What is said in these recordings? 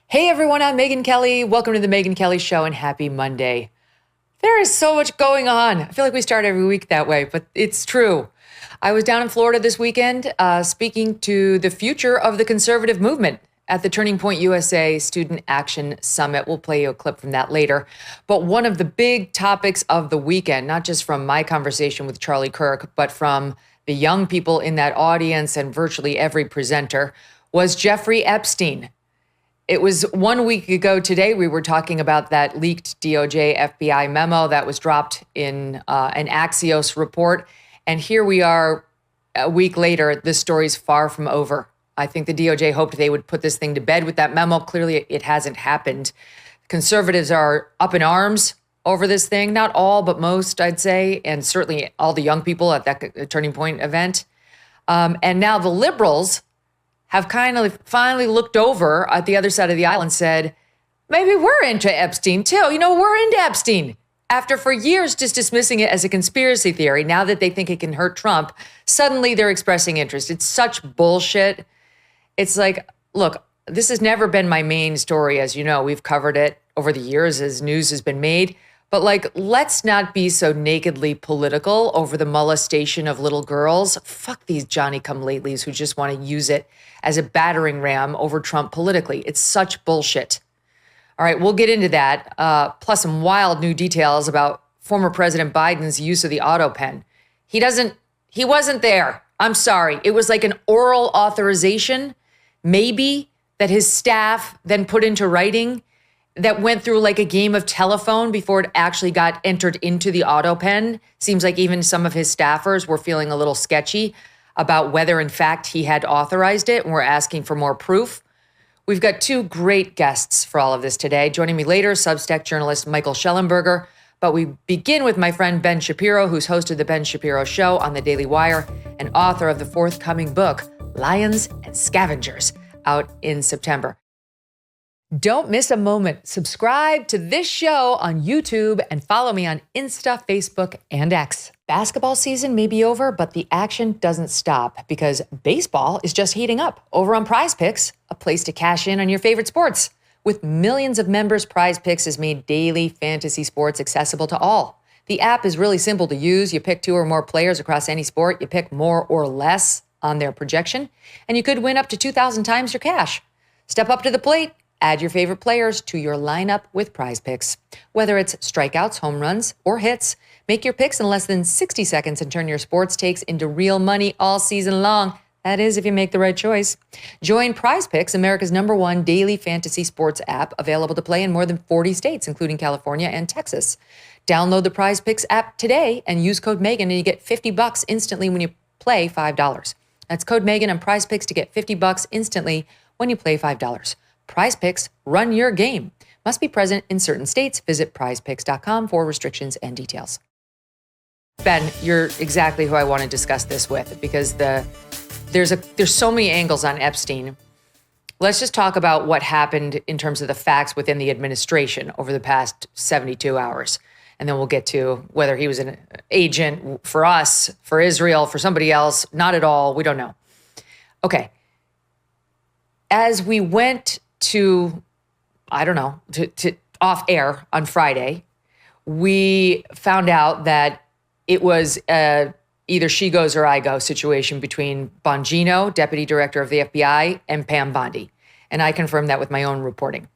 Hey everyone, I'm Megyn Kelly. Welcome to the Megyn Kelly Show and happy Monday. There is so much going on. I feel like we start every week that way, but it's true. I was down in Florida this weekend speaking to the future of the conservative movement at the Turning Point USA Student Action Summit. We'll play you a clip from that later. But one of the big topics of the weekend, not just from my conversation with Charlie Kirk, but from the young people in that audience and virtually every presenter, was Jeffrey Epstein. It was 1 week ago today, we were talking about that leaked DOJ FBI memo that was dropped in an Axios report. And here we are a week later, this story's far from over. I think the DOJ hoped they would put this thing to bed with that memo. Clearly, it hasn't happened. Conservatives are up in arms over this thing. Not all, but most, I'd say. And certainly all the young people at that Turning Point event. And now the liberals have kind of finally looked over at the other side of the aisle and said, maybe we're into Epstein too. We're into Epstein. After for years just dismissing it as a conspiracy theory, now that they think it can hurt Trump, suddenly they're expressing interest. It's such bullshit. It's like, look, this has never been my main story. As you know, we've covered it over the years as news has been made. But let's not be so nakedly political over the molestation of little girls. Fuck these Johnny-come-latelys who just want to use it as a battering ram over Trump politically. It's such bullshit. All right, we'll get into that, plus some wild new details about former President Biden's use of the autopen. He wasn't there. I'm sorry. It was like an oral authorization, maybe, that his staff then put into writing that went through like a game of telephone before it actually got entered into the autopen. Seems like even some of his staffers were feeling a little sketchy about whether, in fact, he had authorized it, and we're asking for more proof. We've got two great guests for all of this today. Joining me later, Substack journalist Michael Shellenberger. But we begin with my friend Ben Shapiro, who's hosted the Ben Shapiro Show on the Daily Wire and author of the forthcoming book, Lions and Scavengers, out in September. Don't miss a moment. Subscribe to this show on YouTube and follow me on Insta, Facebook, and X. Basketball season may be over, but the action doesn't stop because baseball is just heating up over on Prize Picks, a place to cash in on your favorite sports. With millions of members, Prize Picks has made daily fantasy sports accessible to all. The app is really simple to use. You pick 2 or more players across any sport. You pick more or less on their projection, and you could win up to 2,000 times your cash. Step up to the plate. Add your favorite players to your lineup with Prize Picks. Whether it's strikeouts, home runs, or hits, make your picks in less than 60 seconds and turn your sports takes into real money all season long. That is, if you make the right choice. Join Prize Picks, America's #1 daily fantasy sports app, available to play in more than 40 states, including California and Texas. Download the Prize Picks app today and use code Megyn, and you get $50 instantly when you play $5. That's code Megyn on Prize Picks to get $50 instantly when you play $5. Prize Picks, run your game. Must be present in certain states. Visit prizepicks.com for restrictions and details. Ben, you're exactly who I want to discuss this with because there's so many angles on Epstein. Let's just talk about what happened in terms of the facts within the administration over the past 72 hours. And then we'll get to whether he was an agent for us, for Israel, for somebody else. Not at all. We don't know. Okay. As we went to off air on Friday, we found out that it was either she goes or I go situation between Bongino, deputy director of the FBI, and Pam Bondi. And I confirmed that with my own reporting,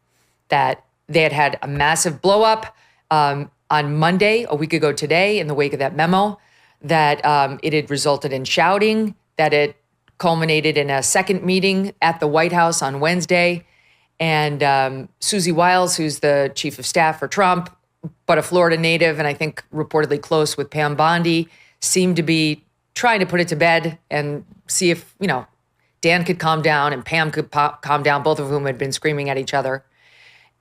that they had a massive blow up on Monday, a week ago today, in the wake of that memo, that it had resulted in shouting, that it culminated in a second meeting at the White House on Wednesday. And Susie Wiles, who's the chief of staff for Trump, but a Florida native, and I think reportedly close with Pam Bondi, seemed to be trying to put it to bed and see if, Dan could calm down and Pam could calm down, both of whom had been screaming at each other.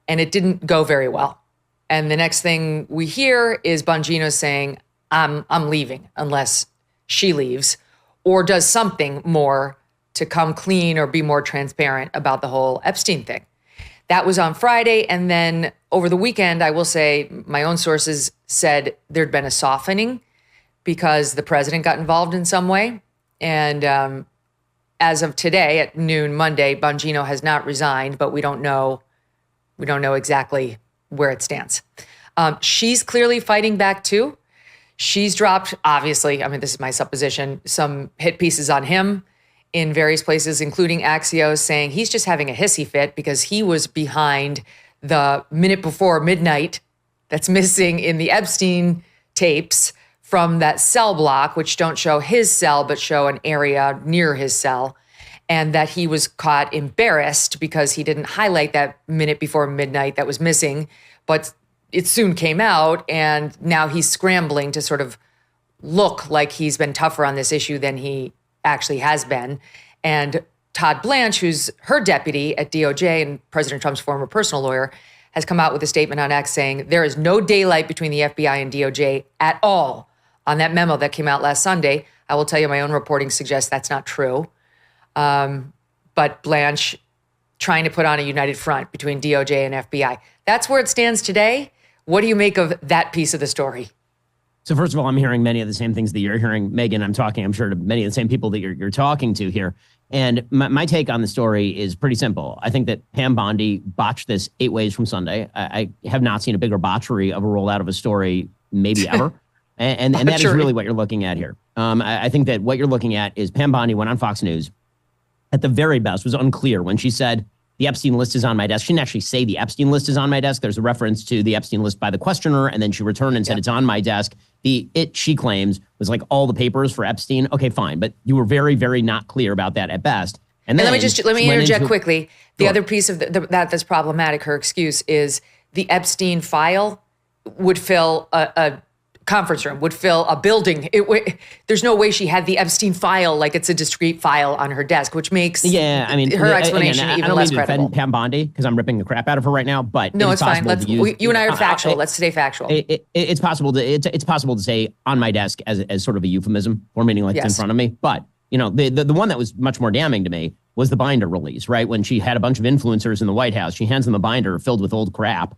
And it didn't go very well. And the next thing we hear is Bongino saying, I'm leaving unless she leaves, or does something more to come clean or be more transparent about the whole Epstein thing. That was on Friday. And then over the weekend, I will say my own sources said there'd been a softening because the president got involved in some way. And as of today at noon Monday, Bongino has not resigned, but we don't know We don't know exactly where it stands. She's clearly fighting back too. She's dropped, obviously, I mean, this is my supposition, some hit pieces on him in various places, including Axios, saying he's just having a hissy fit because he was behind the minute before midnight that's missing in the Epstein tapes from that cell block, which don't show his cell, but show an area near his cell. And that he was caught embarrassed because he didn't highlight that minute before midnight that was missing, but it soon came out. And now he's scrambling to sort of look like he's been tougher on this issue than he actually has been. And Todd Blanche, who's her deputy at DOJ and President Trump's former personal lawyer, has come out with a statement on X saying there is no daylight between the FBI and DOJ at all on that memo that came out last Sunday. I will tell you, my own reporting suggests that's not true. But Blanche trying to put on a united front between DOJ and FBI. That's where it stands today. What do you make of that piece of the story? So first of all, I'm hearing many of the same things that you're hearing, Megyn. I'm talking, I'm sure, to many of the same people that you're talking to here. And my take on the story is pretty simple. I think that Pam Bondi botched this 8 ways from Sunday. I have not seen a bigger botchery of a rollout of a story maybe ever. and that is really what you're looking at here. I think that what you're looking at is Pam Bondi went on Fox News. At the very best, was unclear when she said, the Epstein list is on my desk. She didn't actually say the Epstein list is on my desk. There's a reference to the Epstein list by the questioner, and then she returned and said it's on my desk. She claims, was like all the papers for Epstein. Okay, fine. But you were very, very not clear about that at best. And then let me interject quickly. The other piece of that's problematic, her excuse, is the Epstein file would fill a conference room, would fill a building. There's no way she had the Epstein file like it's a discrete file on her desk, which makes her explanation even less credible. I don't mean to defend Pam Bondi because I'm ripping the crap out of her right now, but no, it's fine. You and I are factual. Let's stay factual. It's possible to say on my desk as sort of a euphemism, or meaning like it's in front of me. But the one that was much more damning to me was the binder release, right? When she had a bunch of influencers in the White House, she hands them a binder filled with old crap,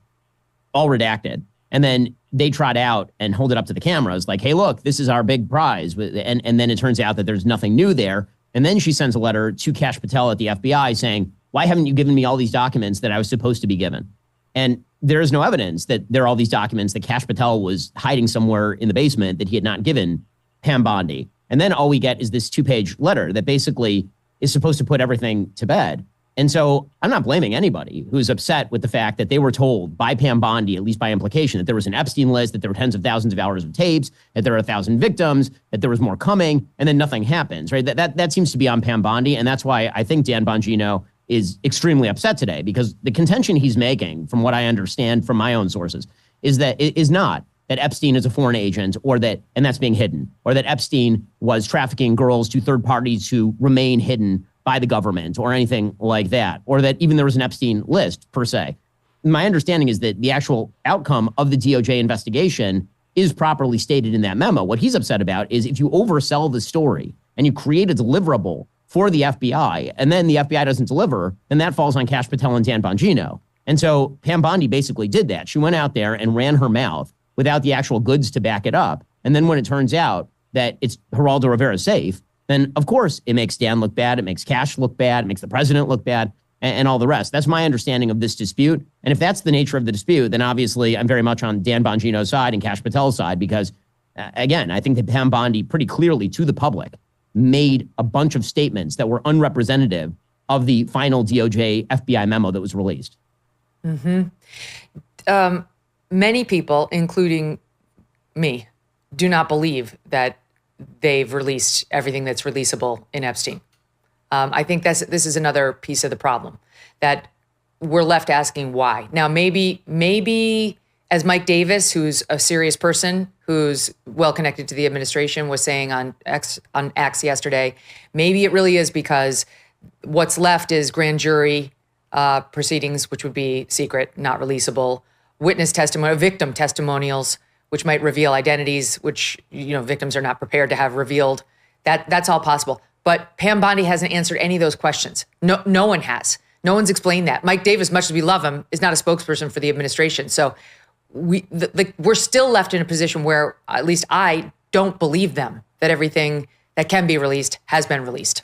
all redacted. And then they trot out and hold it up to the cameras like, hey, look, this is our big prize. And then it turns out that there's nothing new there. And then she sends a letter to Kash Patel at the FBI saying, why haven't you given me all these documents that I was supposed to be given? And there is no evidence that there are all these documents that Kash Patel was hiding somewhere in the basement that he had not given Pam Bondi. And then all we get is this 2-page letter that basically is supposed to put everything to bed. And so I'm not blaming anybody who's upset with the fact that they were told by Pam Bondi, at least by implication, that there was an Epstein list, that there were tens of thousands of hours of tapes, that there are 1,000 victims, that there was more coming, and then nothing happens, right? That seems to be on Pam Bondi. And that's why I think Dan Bongino is extremely upset today, because the contention he's making, from what I understand from my own sources, is not that Epstein is a foreign agent and that's being hidden, or that Epstein was trafficking girls to third parties who remain hidden by the government or anything like that, or that even there was an Epstein list per se. My understanding is that the actual outcome of the DOJ investigation is properly stated in that memo. What he's upset about is if you oversell the story and you create a deliverable for the FBI and then the FBI doesn't deliver, then that falls on Kash Patel and Dan Bongino. And so Pam Bondi basically did that. She went out there and ran her mouth without the actual goods to back it up. And then when it turns out that it's Geraldo Rivera safe, then of course it makes Dan look bad, it makes Kash look bad, it makes the president look bad, and all the rest. That's my understanding of this dispute. And if that's the nature of the dispute, then obviously I'm very much on Dan Bongino's side and Kash Patel's side, because again, I think that Pam Bondi pretty clearly to the public made a bunch of statements that were unrepresentative of the final DOJ FBI memo that was released. Many people, including me, do not believe that they've released everything that's releasable in Epstein. I think this is another piece of the problem, that we're left asking why. Now, maybe as Mike Davis, who's a serious person, who's well connected to the administration, was saying on X yesterday, maybe it really is because what's left is grand jury proceedings, which would be secret, not releasable, witness testimony, victim testimonials, which might reveal identities, which victims are not prepared to have revealed. That's all possible. But Pam Bondi hasn't answered any of those questions. No one has. No one's explained that. Mike Davis, much as we love him, is not a spokesperson for the administration. So we're still left in a position where at least I don't believe them that everything that can be released has been released.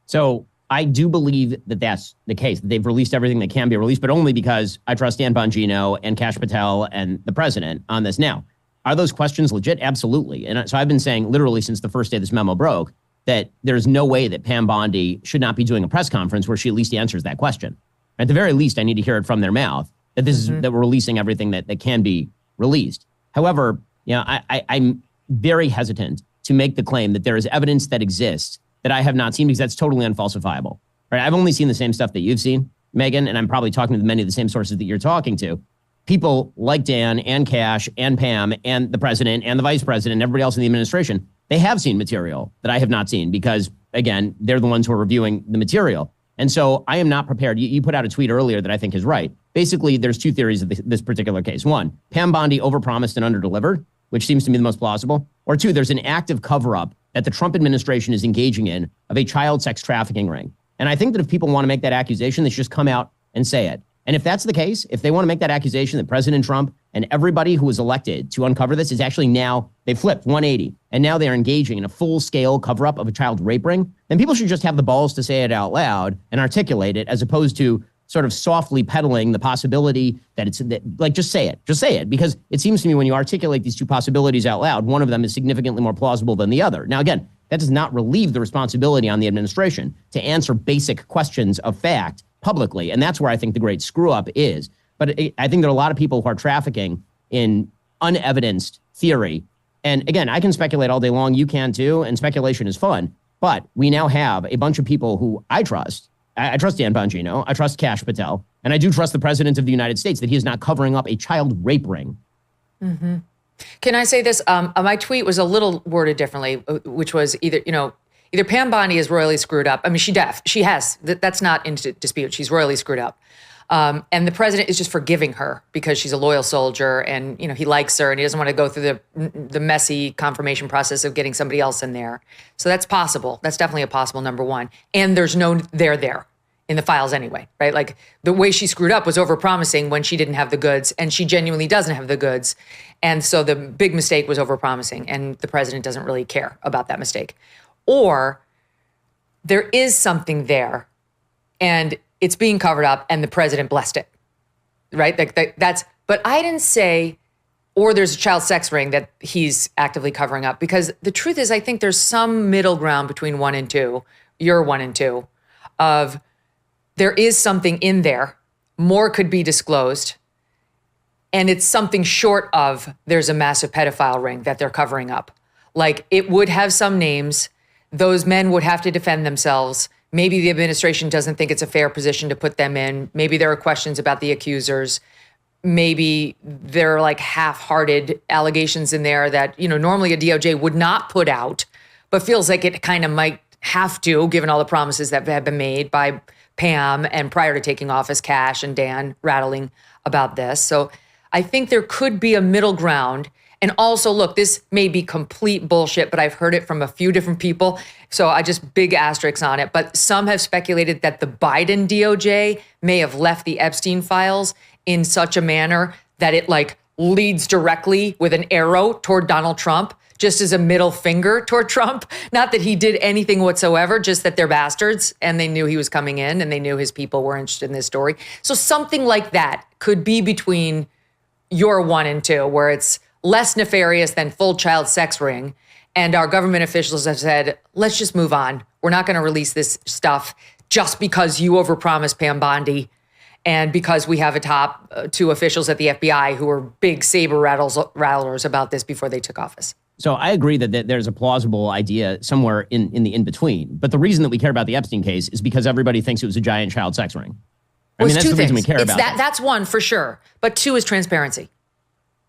So I do believe that that's the case. They've released everything that can be released, but only because I trust Dan Bongino and Kash Patel and the president on this. Now, are those questions legit? Absolutely. And so I've been saying literally since the first day this memo broke that there's no way that Pam Bondi should not be doing a press conference where she at least answers that question. At the very least, I need to hear it from their mouth that this is that we're releasing everything that can be released. However, I'm very hesitant to make the claim that there is evidence that exists that I have not seen because that's totally unfalsifiable. Right? I've only seen the same stuff that you've seen, Megyn, and I'm probably talking to many of the same sources that you're talking to. People like Dan and Kash and Pam and the president and the vice president and everybody else in the administration, they have seen material that I have not seen because, again, they're the ones who are reviewing the material. And so I am not prepared. You put out a tweet earlier that I think is right. Basically, there's two theories of this particular case. One, Pam Bondi overpromised and underdelivered, which seems to me the most plausible. Or two, there's an active cover-up that the Trump administration is engaging in of a child sex trafficking ring. And I think that if people want to make that accusation, they should just come out and say it. And if that's the case, if they want to make that accusation that President Trump and everybody who was elected to uncover this is actually now, they flipped 180, and now they're engaging in a full-scale cover-up of a child rape ring, then people should just have the balls to say it out loud and articulate it as opposed to sort of softly peddling the possibility that it's, like, just say it. Because it seems to me when you articulate these two possibilities out loud, one of them is significantly more plausible than the other. Now, again, that does not relieve the responsibility on the administration to answer basic questions of fact publicly. And that's where I think the great screw up is. But I think there are a lot of people who are trafficking in unevidenced theory. And again, I can speculate all day long. You can too. And speculation is fun. But we now have a bunch of people who I trust. I trust Dan Bongino. I trust Kash Patel. And I do trust the president of the United States that he is not covering up a child rape ring. Mm-hmm. Can I say this? My tweet was a little worded differently, which was either Pam Bondi is royally screwed up. I mean, she has. That's not in dispute. She's royally screwed up. And the president is just forgiving her because she's a loyal soldier and, he likes her and he doesn't want to go through the messy confirmation process of getting somebody else in there. So that's possible. That's definitely a possible number one. And there's no there in the files anyway, right? Like the way she screwed up was overpromising when she didn't have the goods and she genuinely doesn't have the goods. And so the big mistake was overpromising and the president doesn't really care about that mistake. Or there is something there and it's being covered up and the president blessed it, right? But I didn't say, or there's a child sex ring that he's actively covering up, because the truth is I think there's some middle ground between 1 and 2, you're 1 and 2, of there is something in there, more could be disclosed, and it's something short of there's a massive pedophile ring that they're covering up. Like it would have some names, those men would have to defend themselves. Maybe the administration doesn't think it's a fair position to put them in. Maybe there are questions about the accusers. Maybe there are like half-hearted allegations in there that, normally a DOJ would not put out, but feels like it kind of might have to, given all the promises that have been made by Pam and prior to taking office, Kash and Dan rattling about this. So I think there could be a middle ground. And also, look, this may be complete bullshit, but I've heard it from a few different people. So I just big asterisks on it. But some have speculated that the Biden DOJ may have left the Epstein files in such a manner that it leads directly with an arrow toward Donald Trump, just as a middle finger toward Trump. Not that he did anything whatsoever, just that they're bastards and they knew he was coming in and they knew his people were interested in this story. So something like that could be between your 1 and 2, where it's less nefarious than full child sex ring. And our government officials have said, let's just move on. We're not going to release this stuff just because you overpromised Pam Bondi and because we have a top 2 officials at the FBI who were big saber rattlers about this before they took office. So I agree that there's a plausible idea somewhere in the in-between. But the reason that we care about the Epstein case is because everybody thinks it was a giant child sex ring. That's the reason we care about it. That's one for sure. But 2 is transparency.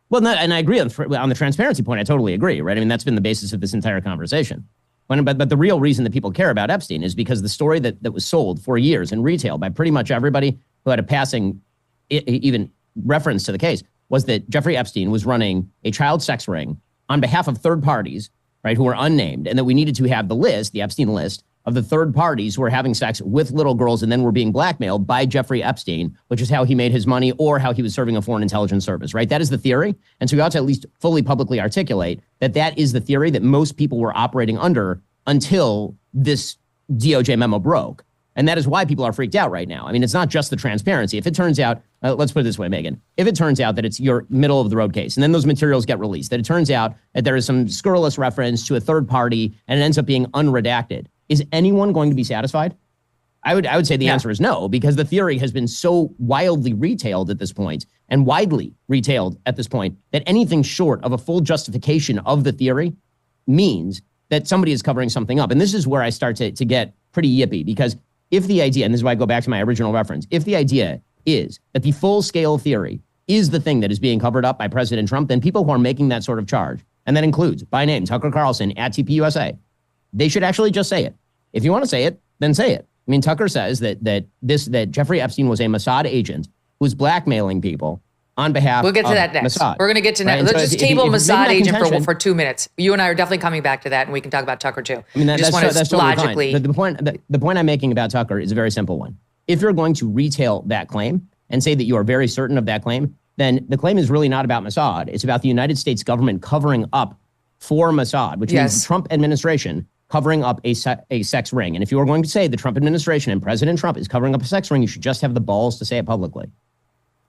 Well, and I agree on the transparency point. I totally agree, right? I mean, that's been the basis of this entire conversation. But the real reason that people care about Epstein is because the story that was sold for years in retail by pretty much everybody who had a passing even reference to the case was that Jeffrey Epstein was running a child sex ring on behalf of third parties, right, who were unnamed, and that we needed to have the list, the Epstein list, of the third parties who were having sex with little girls and then were being blackmailed by Jeffrey Epstein, which is how he made his money or how he was serving a foreign intelligence service, right? That is the theory. And so we ought to at least fully publicly articulate that is the theory that most people were operating under until this DOJ memo broke. And that is why people are freaked out right now. I mean, it's not just the transparency. If it turns out, let's put it this way, Megyn, if it turns out that it's your middle of the road case and then those materials get released, that it turns out that there is some scurrilous reference to a third party and it ends up being unredacted, is anyone going to be satisfied? I would say the answer is no, because the theory has been so wildly retailed at this point and widely retailed at this point that anything short of a full justification of the theory means that somebody is covering something up. And this is where I start to get pretty yippy, because if the idea, and this is why I go back to my original reference, if the idea is that the full scale theory is the thing that is being covered up by President Trump, then people who are making that sort of charge, and that includes by name Tucker Carlson at TPUSA, they should actually just say it. If you want to say it, then say it. I mean, Tucker says that Jeffrey Epstein was a Mossad agent who was blackmailing people on behalf of Mossad. We'll get to that next. Mossad, We're going to get to right? next. Let's just table Mossad agent for 2 minutes. You and I are definitely coming back to that, and we can talk about Tucker too. I mean, that's totally logically fine. The point I'm making about Tucker is a very simple one. If you're going to retail that claim and say that you are very certain of that claim, then the claim is really not about Mossad. It's about the United States government covering up for Mossad, which means the Trump administration covering up a sex ring. And if you are going to say the Trump administration and President Trump is covering up a sex ring, you should just have the balls to say it publicly.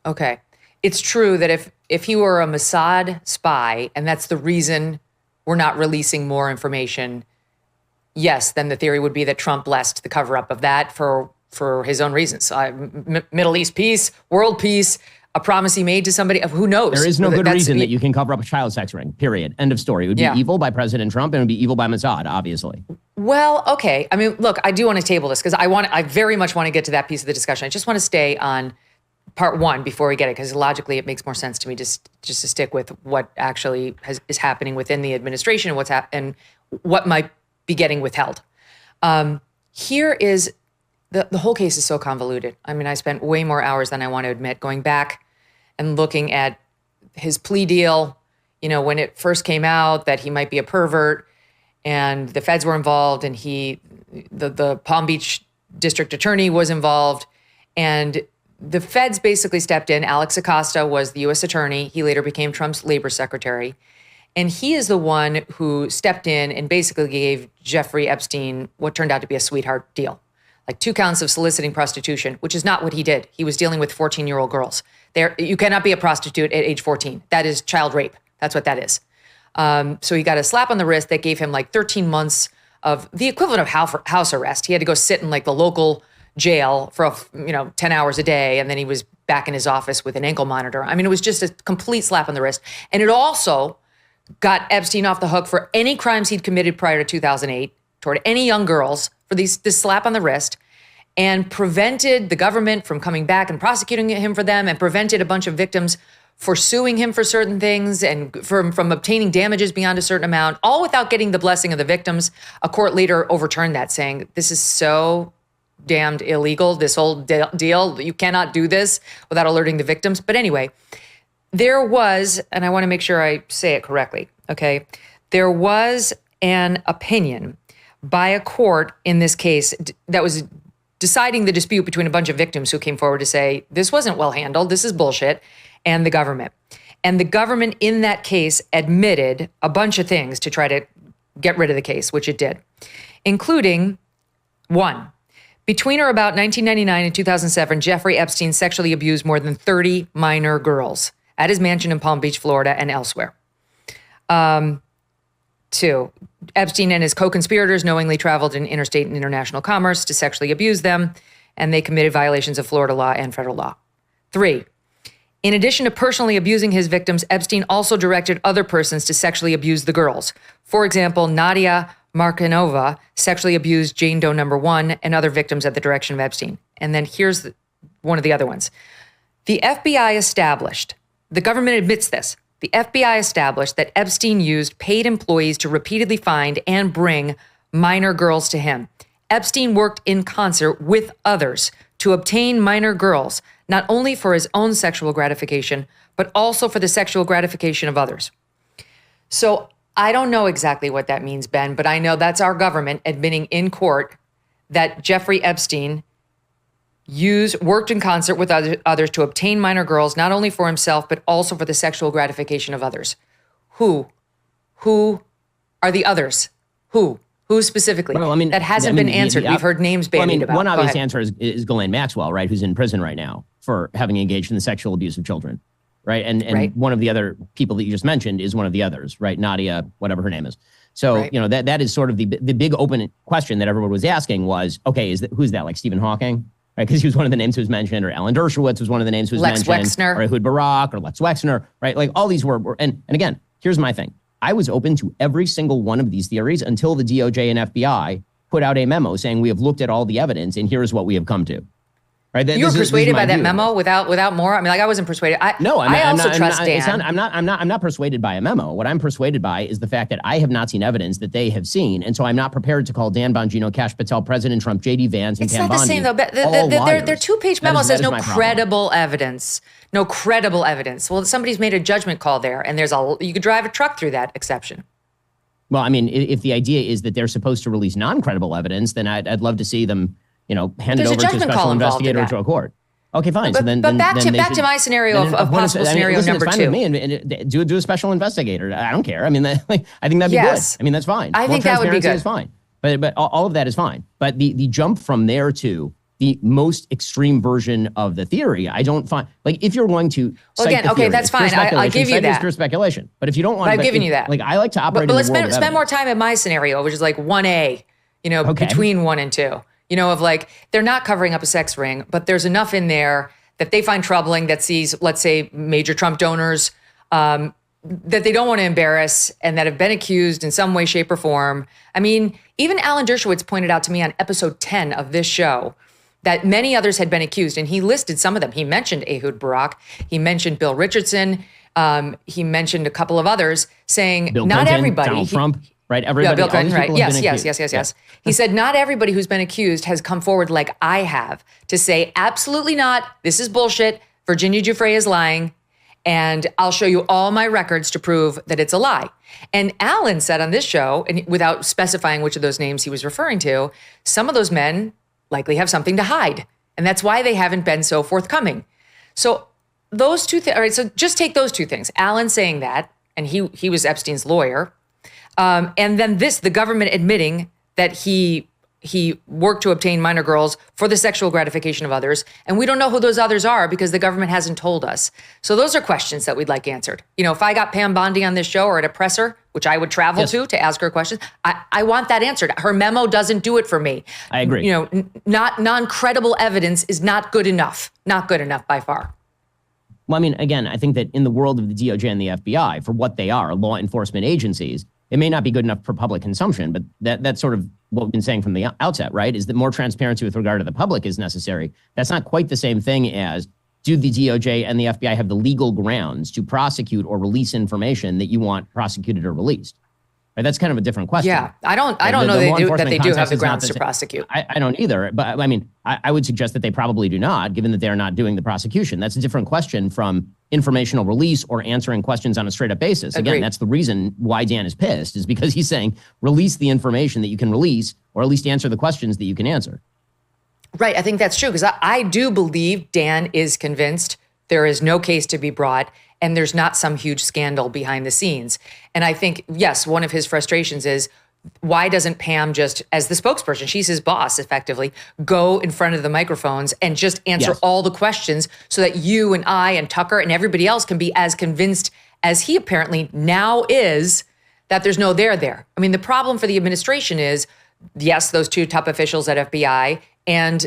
Okay. It's true that if he were a Mossad spy, and that's the reason we're not releasing more information, yes, then the theory would be that Trump blessed the cover-up of that for his own reasons. Middle East peace, world peace, a promise he made to somebody. Who knows? There is no good reason that you can cover up a child sex ring, period. End of story. It would be evil by President Trump, and it would be evil by Mossad, obviously. Well, okay. I mean, look, I do want to table this because I very much want to get to that piece of the discussion. I just want to stay on part one before we get it, because logically it makes more sense to me just to stick with what actually is happening within the administration and what might be getting withheld. Here is the whole case is so convoluted. I mean, I spent way more hours than I want to admit going back and looking at his plea deal, when it first came out that he might be a pervert and the feds were involved and the Palm Beach district attorney was involved, and the feds basically stepped in. Alex Acosta was the U.S. attorney. He later became Trump's labor secretary. And he is the one who stepped in and basically gave Jeffrey Epstein what turned out to be a sweetheart deal. Like 2 counts of soliciting prostitution, which is not what he did. He was dealing with 14-year-old girls. You cannot be a prostitute at age 14. That is child rape. That's what that is. So he got a slap on the wrist that gave him like 13 months of the equivalent of house arrest. He had to go sit in like the local jail for 10 hours a day, and then he was back in his office with an ankle monitor. I mean, it was just a complete slap on the wrist. And it also got Epstein off the hook for any crimes he'd committed prior to 2008 toward any young girls for this slap on the wrist, and prevented the government from coming back and prosecuting him for them, and prevented a bunch of victims for suing him for certain things and from obtaining damages beyond a certain amount, all without getting the blessing of the victims. A court later overturned that, saying, this is so damned illegal, this whole deal. You cannot do this without alerting the victims. But anyway, there was, and I want to make sure I say it correctly, okay? There was an opinion by a court in this case that was deciding the dispute between a bunch of victims who came forward to say, this wasn't well handled, this is bullshit, and the government. And the government in that case admitted a bunch of things to try to get rid of the case, which it did, including 1, between or about 1999 and 2007, Jeffrey Epstein sexually abused more than 30 minor girls at his mansion in Palm Beach, Florida, and elsewhere. 2, Epstein and his co-conspirators knowingly traveled in interstate and international commerce to sexually abuse them, and they committed violations of Florida law and federal law. 3, in addition to personally abusing his victims, Epstein also directed other persons to sexually abuse the girls. For example, Nadia Markinova sexually abused Jane Doe number 1 and other victims at the direction of Epstein. And then here's one of the other ones. The FBI established, the government admits this, the FBI established that Epstein used paid employees to repeatedly find and bring minor girls to him. Epstein worked in concert with others to obtain minor girls, not only for his own sexual gratification, but also for the sexual gratification of others. So I don't know exactly what that means, Ben, but I know that's our government admitting in court that Jeffrey Epstein worked in concert with others to obtain minor girls, not only for himself, but also for the sexual gratification of others. Who are the others? Who? Who specifically? Well, I mean, that hasn't been answered. We've heard names bandied about. One obvious answer is Ghislaine Maxwell, right, who's in prison right now for having engaged in the sexual abuse of children, right? And right. one of the other people that you just mentioned is one of the others, right? Nadia, whatever her name is. So, right. That is sort of the big open question that everyone was asking was, okay, who's that, like Stephen Hawking? Right, because he was one of the names who was mentioned, or Alan Dershowitz was one of the names who was mentioned. Lex Wexner. Or Ehud Barak, or Lex Wexner, right? Like all these were and again, here's my thing. I was open to every single one of these theories until the DOJ and FBI put out a memo saying we have looked at all the evidence and here is what we have come to. Right? You were persuaded by that memo without more? I mean, like I wasn't persuaded. I also trust Dan. I'm not persuaded by a memo. What I'm persuaded by is the fact that I have not seen evidence that they have seen, and so I'm not prepared to call Dan Bongino, Kash Patel, President Trump, J.D. Vance, and Pam Bondi. It's not the same though. Their two-page memo says no credible evidence. No credible evidence. Well, somebody's made a judgment call there, and you could drive a truck through that exception. Well, I mean, if the idea is that they're supposed to release non-credible evidence, then I'd love to see them, hand it over to a special investigator or to a court. Okay, fine. But, so back to my scenario of possible scenario number two. It's fine with me, and do a special investigator. I don't care. I mean, I think that'd be good. I mean, that's fine. I think that would be good. Is fine. But all of that is fine. But the jump from there to the most extreme version of the theory, I don't find, like, if you're going to well, again, okay, that's fine. I'll give you that. It's pure speculation. But if you don't want, I've given you that. Like, I like to operate. But let's spend more time in my scenario, which is like 1A. Between 1 and 2. Of like, they're not covering up a sex ring, but there's enough in there that they find troubling that sees, let's say, major Trump donors that they don't want to embarrass and that have been accused in some way, shape, or form. I mean, even Alan Dershowitz pointed out to me on episode 10 of this show that many others had been accused, and he listed some of them. He mentioned Ehud Barak. He mentioned Bill Richardson. He mentioned a couple of others, saying Bill not Clinton, everybody. Donald Trump. Right, everybody. Bill Clinton, right? Yes. Yeah. He said, not everybody who's been accused has come forward like I have to say, absolutely not. This is bullshit. Virginia Giuffre is lying, and I'll show you all my records to prove that it's a lie. And Alan said on this show, and without specifying which of those names he was referring to, some of those men likely have something to hide, and that's why they haven't been so forthcoming. So those two things. All right. So just take those two things. Alan saying that, and he was Epstein's lawyer. And then the government admitting that he worked to obtain minor girls for the sexual gratification of others. And we don't know who those others are because the government hasn't told us. So those are questions that we'd like answered. If I got Pam Bondi on this show or at a presser, which I would travel to ask her questions, I want that answered. Her memo doesn't do it for me. I agree. Not non-credible evidence is not good enough. Not good enough by far. Well, I mean, again, I think that in the world of the DOJ and the FBI, for what they are, law enforcement agencies, it may not be good enough for public consumption, but that's sort of what we've been saying from the outset, right? Is that more transparency with regard to the public is necessary. That's not quite the same thing as, do the DOJ and the FBI have the legal grounds to prosecute or release information that you want prosecuted or released? Right? That's kind of a different question. Yeah, I don't know that they do have the grounds to prosecute. I don't either, but I mean, I would suggest that they probably do not, given that they're not doing the prosecution. That's a different question from informational release or answering questions on a straight up basis. Agreed. Again, that's the reason why Dan is pissed, is because he's saying release the information that you can release, or at least answer the questions that you can answer. Right. I think that's true, because I do believe Dan is convinced there is no case to be brought and there's not some huge scandal behind the scenes. And I think, yes, one of his frustrations is, why doesn't Pam just, as the spokesperson, she's his boss effectively, go in front of the microphones and just answer all the questions so that you and I and Tucker and everybody else can be as convinced as he apparently now is that there's no there. I mean, the problem for the administration is, yes, those two top officials at FBI and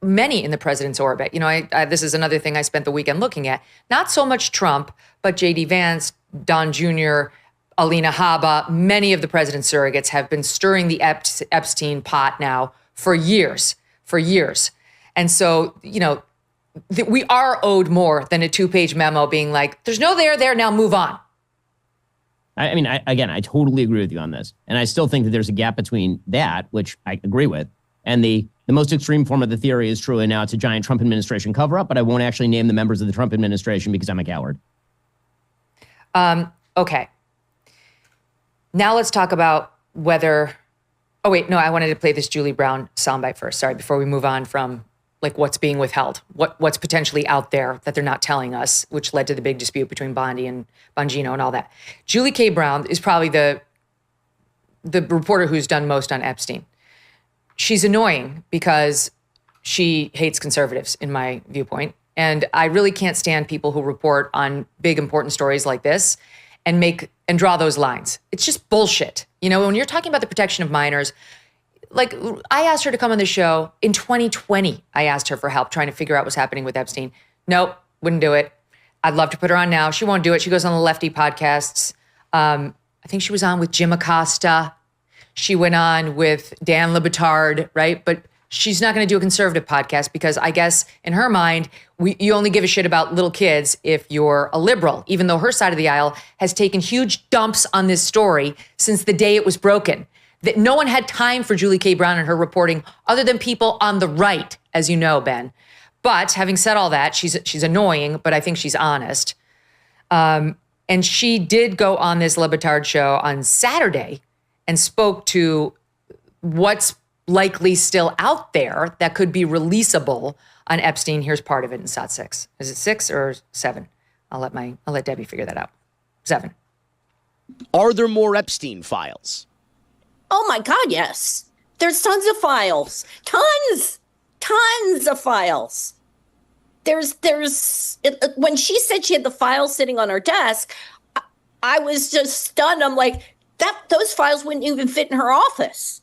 many in the president's orbit. This is another thing I spent the weekend looking at. Not so much Trump, but J.D. Vance, Don Jr., Alina Habba, many of the president's surrogates have been stirring the Epstein pot now for years. And so, we are owed more than a 2-page memo being like, there's no there, now move on. I mean, I totally agree with you on this. And I still think that there's a gap between that, which I agree with, and the most extreme form of the theory is true, and now it's a giant Trump administration cover-up, but I won't actually name the members of the Trump administration because I'm a coward. Okay. Now let's talk about whether... Oh, wait, no, I wanted to play this Julie Brown soundbite first. Sorry, before we move on from like what's being withheld, what's potentially out there that they're not telling us, which led to the big dispute between Bondi and Bongino and all that. Julie K. Brown is probably the reporter who's done most on Epstein. She's annoying because she hates conservatives, in my viewpoint. And I really can't stand people who report on big, important stories like this and draw those lines. It's just bullshit. When you're talking about the protection of minors, like I asked her to come on the show in 2020. I asked her for help trying to figure out what's happening with Epstein. Nope, wouldn't do it. I'd love to put her on now. She won't do it. She goes on the lefty podcasts. I think she was on with Jim Acosta. She went on with Dan Le Batard, right? But she's not going to do a conservative podcast because I guess in her mind, you only give a shit about little kids if you're a liberal, even though her side of the aisle has taken huge dumps on this story since the day it was broken. That no one had time for Julie K. Brown and her reporting other than people on the right, as you know, Ben. But having said all that, she's annoying, but I think she's honest. And she did go on this Le Batard show on Saturday and spoke to what's likely still out there that could be releasable on Epstein. Here's part of it in SOT 6. Is it 6 or 7? I'll let Debbie figure that out. 7. Are there more Epstein files? Oh my God, yes. There's tons of files. Tons of files. When she said she had the files sitting on her desk, I was just stunned. I'm like, those files wouldn't even fit in her office.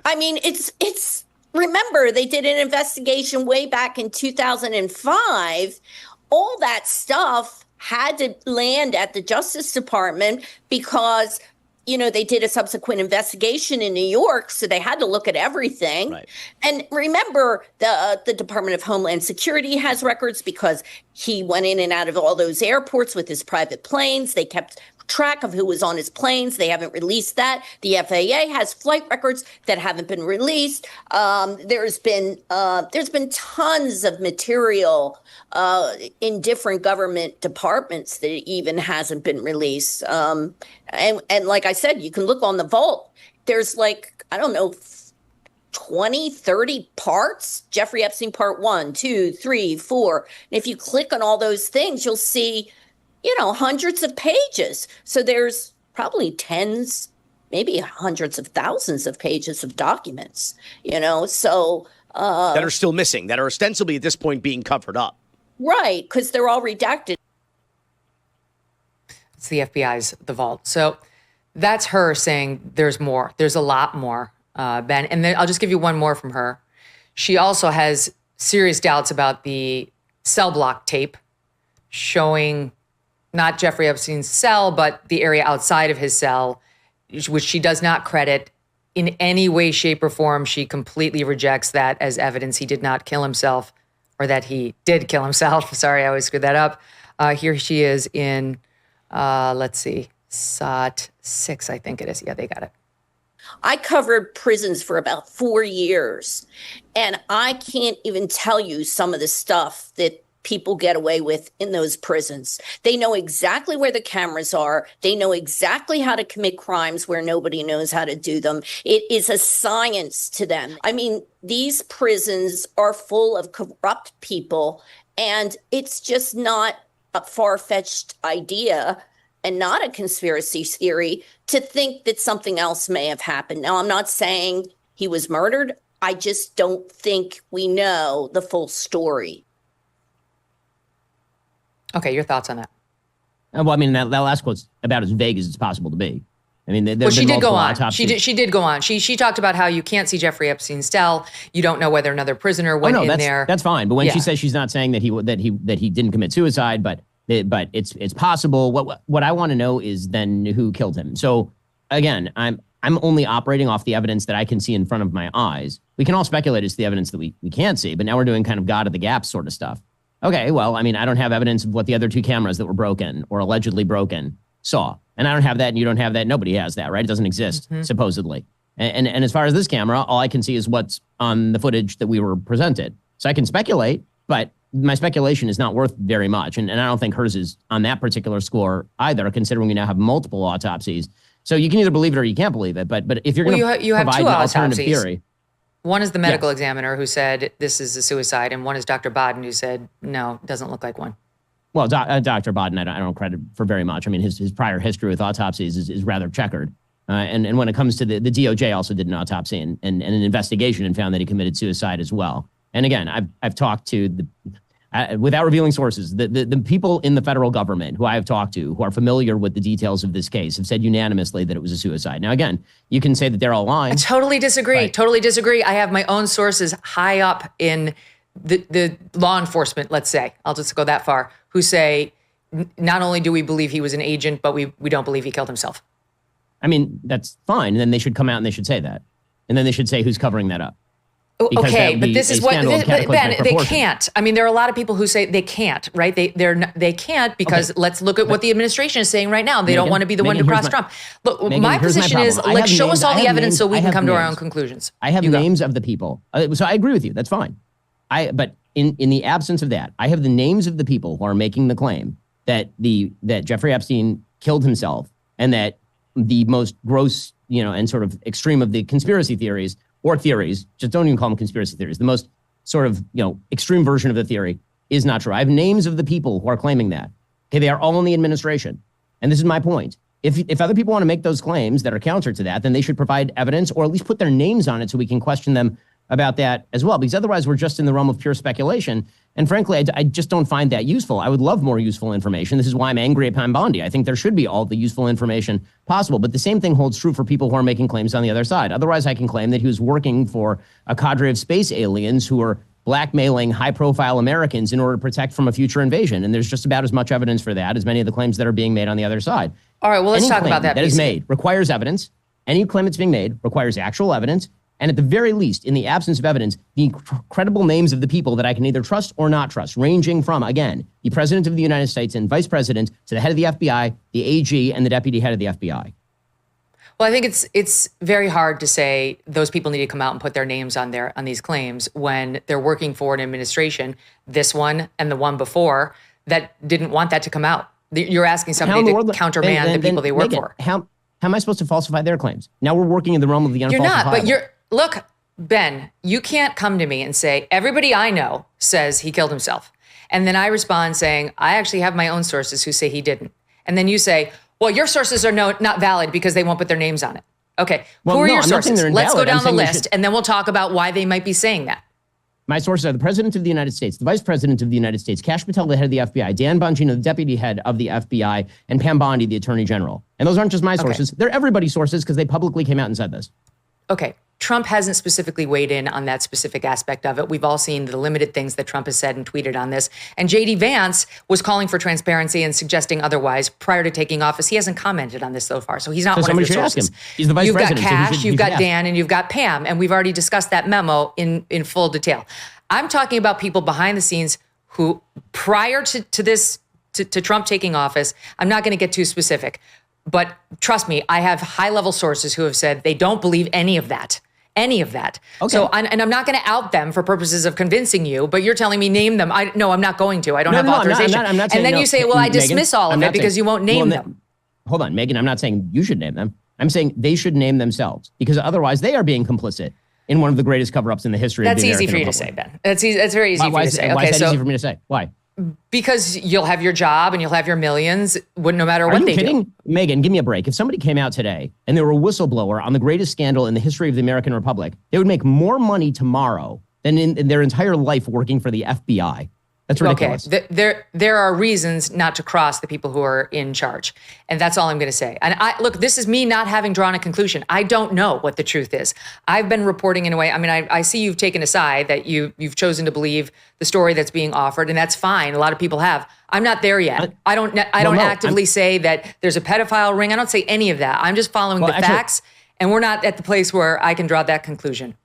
I mean, remember, they did an investigation way back in 2005. All that stuff had to land at the Justice Department because they did a subsequent investigation in New York, so they had to look at everything. Right. And remember, the Department of Homeland Security has records because he went in and out of all those airports with his private planes. They kept track of who was on his planes. They haven't released that. The FAA has flight records that haven't been released. There's been tons of material in different government departments that even hasn't been released. And like I said, you can look on the vault. There's 20, 30 parts. Jeffrey Epstein part 1, 2, 3, 4. And if you click on all those things, you'll see hundreds of pages. So there's probably tens, maybe hundreds of thousands of pages of documents, so. That are still missing, that are ostensibly at this point being covered up. Right, because they're all redacted. It's the FBI's The Vault. So that's her saying there's more. There's a lot more, Ben. And then I'll just give you one more from her. She also has serious doubts about the cell block tape showing not Jeffrey Epstein's cell, but the area outside of his cell, which she does not credit in any way, shape, or form. She completely rejects that as evidence he did not kill himself or that he did kill himself. Sorry, I always screwed that up. Here she is in, let's see, SOT 6, I think it is. Yeah, they got it. I covered prisons for about 4 years, and I can't even tell you some of the stuff that people get away with in those prisons. They know exactly where the cameras are. They know exactly how to commit crimes where nobody knows how to do them. It is a science to them. I mean, these prisons are full of corrupt people, and it's just not a far-fetched idea and not a conspiracy theory to think that something else may have happened. Now, I'm not saying he was murdered. I just don't think we know the full story. Okay, your thoughts on that? Well, I mean, that last quote's about as vague as it's possible to be. I mean, she did go on. She did go on. She talked about how you can't see Jeffrey Epstein's cell. You don't know whether another prisoner went in there. That's fine. But when she says she's not saying that he didn't commit suicide, but it's possible. What I want to know is then who killed him. So again, I'm only operating off the evidence that I can see in front of my eyes. We can all speculate as to the evidence that we can't see, but now we're doing kind of God of the gap sort of stuff. Okay, well, I mean, I don't have evidence of what the other two cameras that were broken or allegedly broken saw. And I don't have that, and you don't have that. Nobody has that, right? It doesn't exist, supposedly. And as far as this camera, all I can see is what's on the footage that we were presented. So I can speculate, but my speculation is not worth very much. And I don't think hers is on that particular score either, considering we now have multiple autopsies. So you can either believe it or you can't believe it. But if you're going to provide an alternative theory. One is the medical examiner who said this is a suicide, and one is Dr. Bodden who said, no, it doesn't look like one. Well, Dr. Bodden, I don't credit for very much. I mean, his prior history with autopsies is rather checkered. And when it comes to the DOJ also did an autopsy and an investigation and found that he committed suicide as well. And again, I've talked to without revealing sources, the people in the federal government who I have talked to who are familiar with the details of this case have said unanimously that it was a suicide. Now, again, you can say that they're all lying. I totally disagree. Right. Totally disagree. I have my own sources high up in the law enforcement, let's say, I'll just go that far, who say not only do we believe he was an agent, but we don't believe he killed himself. I mean, that's fine. And then they should come out and they should say that. And then they should say who's covering that up. Because okay, but this is what Ben, they proportion. can't. I mean, there are a lot of people who say they can't, right? They can't because let's look at what the administration is saying right now. They don't want to be the one to cross Trump. Look, my position is let's show us all the evidence so we can come to our own conclusions. I have names of the people. So I agree with you. That's fine. But in the absence of that, I have the names of the people who are making the claim that Jeffrey Epstein killed himself and that the most gross, and sort of extreme of the conspiracy theories or theories, just don't even call them conspiracy theories, the most sort of, extreme version of the theory is not true. I have names of the people who are claiming that. Okay, they are all in the administration. And this is my point. If other people want to make those claims that are counter to that, then they should provide evidence or at least put their names on it so we can question them about that as well, because otherwise we're just in the realm of pure speculation. And frankly, I just don't find that useful. I would love more useful information. This is why I'm angry at Pam Bondi. I think there should be all the useful information possible. But the same thing holds true for people who are making claims on the other side. Otherwise, I can claim that he was working for a cadre of space aliens who are blackmailing high-profile Americans in order to protect from a future invasion. And there's just about as much evidence for that as many of the claims that are being made on the other side. All right, well, let's talk about that. That is made requires evidence. Any claim that's being made requires actual evidence. And at the very least, in the absence of evidence, the credible names of the people that I can either trust or not trust, ranging from, again, the President of the United States and Vice President to the head of the FBI, the AG, and the Deputy Head of the FBI. Well, I think it's very hard to say those people need to come out and put their names on these claims when they're working for an administration, this one and the one before, that didn't want that to come out. You're asking somebody to countermand the people they work for. How am I supposed to falsify their claims? Now we're working in the realm of the unfalsifiable. You're not, but look, Ben, you can't come to me and say, everybody I know says he killed himself. And then I respond saying, I actually have my own sources who say he didn't. And then you say, well, your sources are not valid because they won't put their names on it. Okay, who are your sources? Let's go down the list and then we'll talk about why they might be saying that. My sources are the President of the United States, the Vice President of the United States, Kash Patel, the head of the FBI, Dan Bongino, the Deputy Head of the FBI, and Pam Bondi, the Attorney General. And those aren't just my sources. They're everybody's sources because they publicly came out and said this. Okay. Trump hasn't specifically weighed in on that specific aspect of it. We've all seen the limited things that Trump has said and tweeted on this. And J.D. Vance was calling for transparency and suggesting otherwise prior to taking office. He hasn't commented on this so far, so he's not one of your sources. Ask him. He's the vice president. You've got Kash, you've got Dan, and you've got Pam, and we've already discussed that memo in full detail. I'm talking about people behind the scenes who, prior to Trump taking office, I'm not going to get too specific, but trust me, I have high-level sources who have said they don't believe any of that. Any of that. Okay. So, and I'm not going to out them for purposes of convincing you, but you're telling me name them. No, I'm not going to. I don't have authorization. I'm not saying and then you say, well, I dismiss all of it because you won't name them. Hold on, Megyn, I'm not saying you should name them. I'm saying they should name themselves because otherwise they are being complicit in one of the greatest cover-ups in the history of the American Republic. That's easy for you to say, Ben. That's very easy for you to say. Why is that easy for me to say? Why? Because you'll have your job and you'll have your millions, no matter what they do. Are you kidding? Megyn, give me a break. If somebody came out today and they were a whistleblower on the greatest scandal in the history of the American Republic, they would make more money tomorrow than in their entire life working for the FBI. That's ridiculous. Okay, there are reasons not to cross the people who are in charge. And that's all I'm going to say. And look, this is me not having drawn a conclusion. I don't know what the truth is. I've been reporting in a way, I mean, I see you've taken a side that you've chosen to believe the story that's being offered, and that's fine. A lot of people have. I'm not there yet. I don't actively say that there's a pedophile ring. I don't say any of that. I'm just following the facts, and we're not at the place where I can draw that conclusion.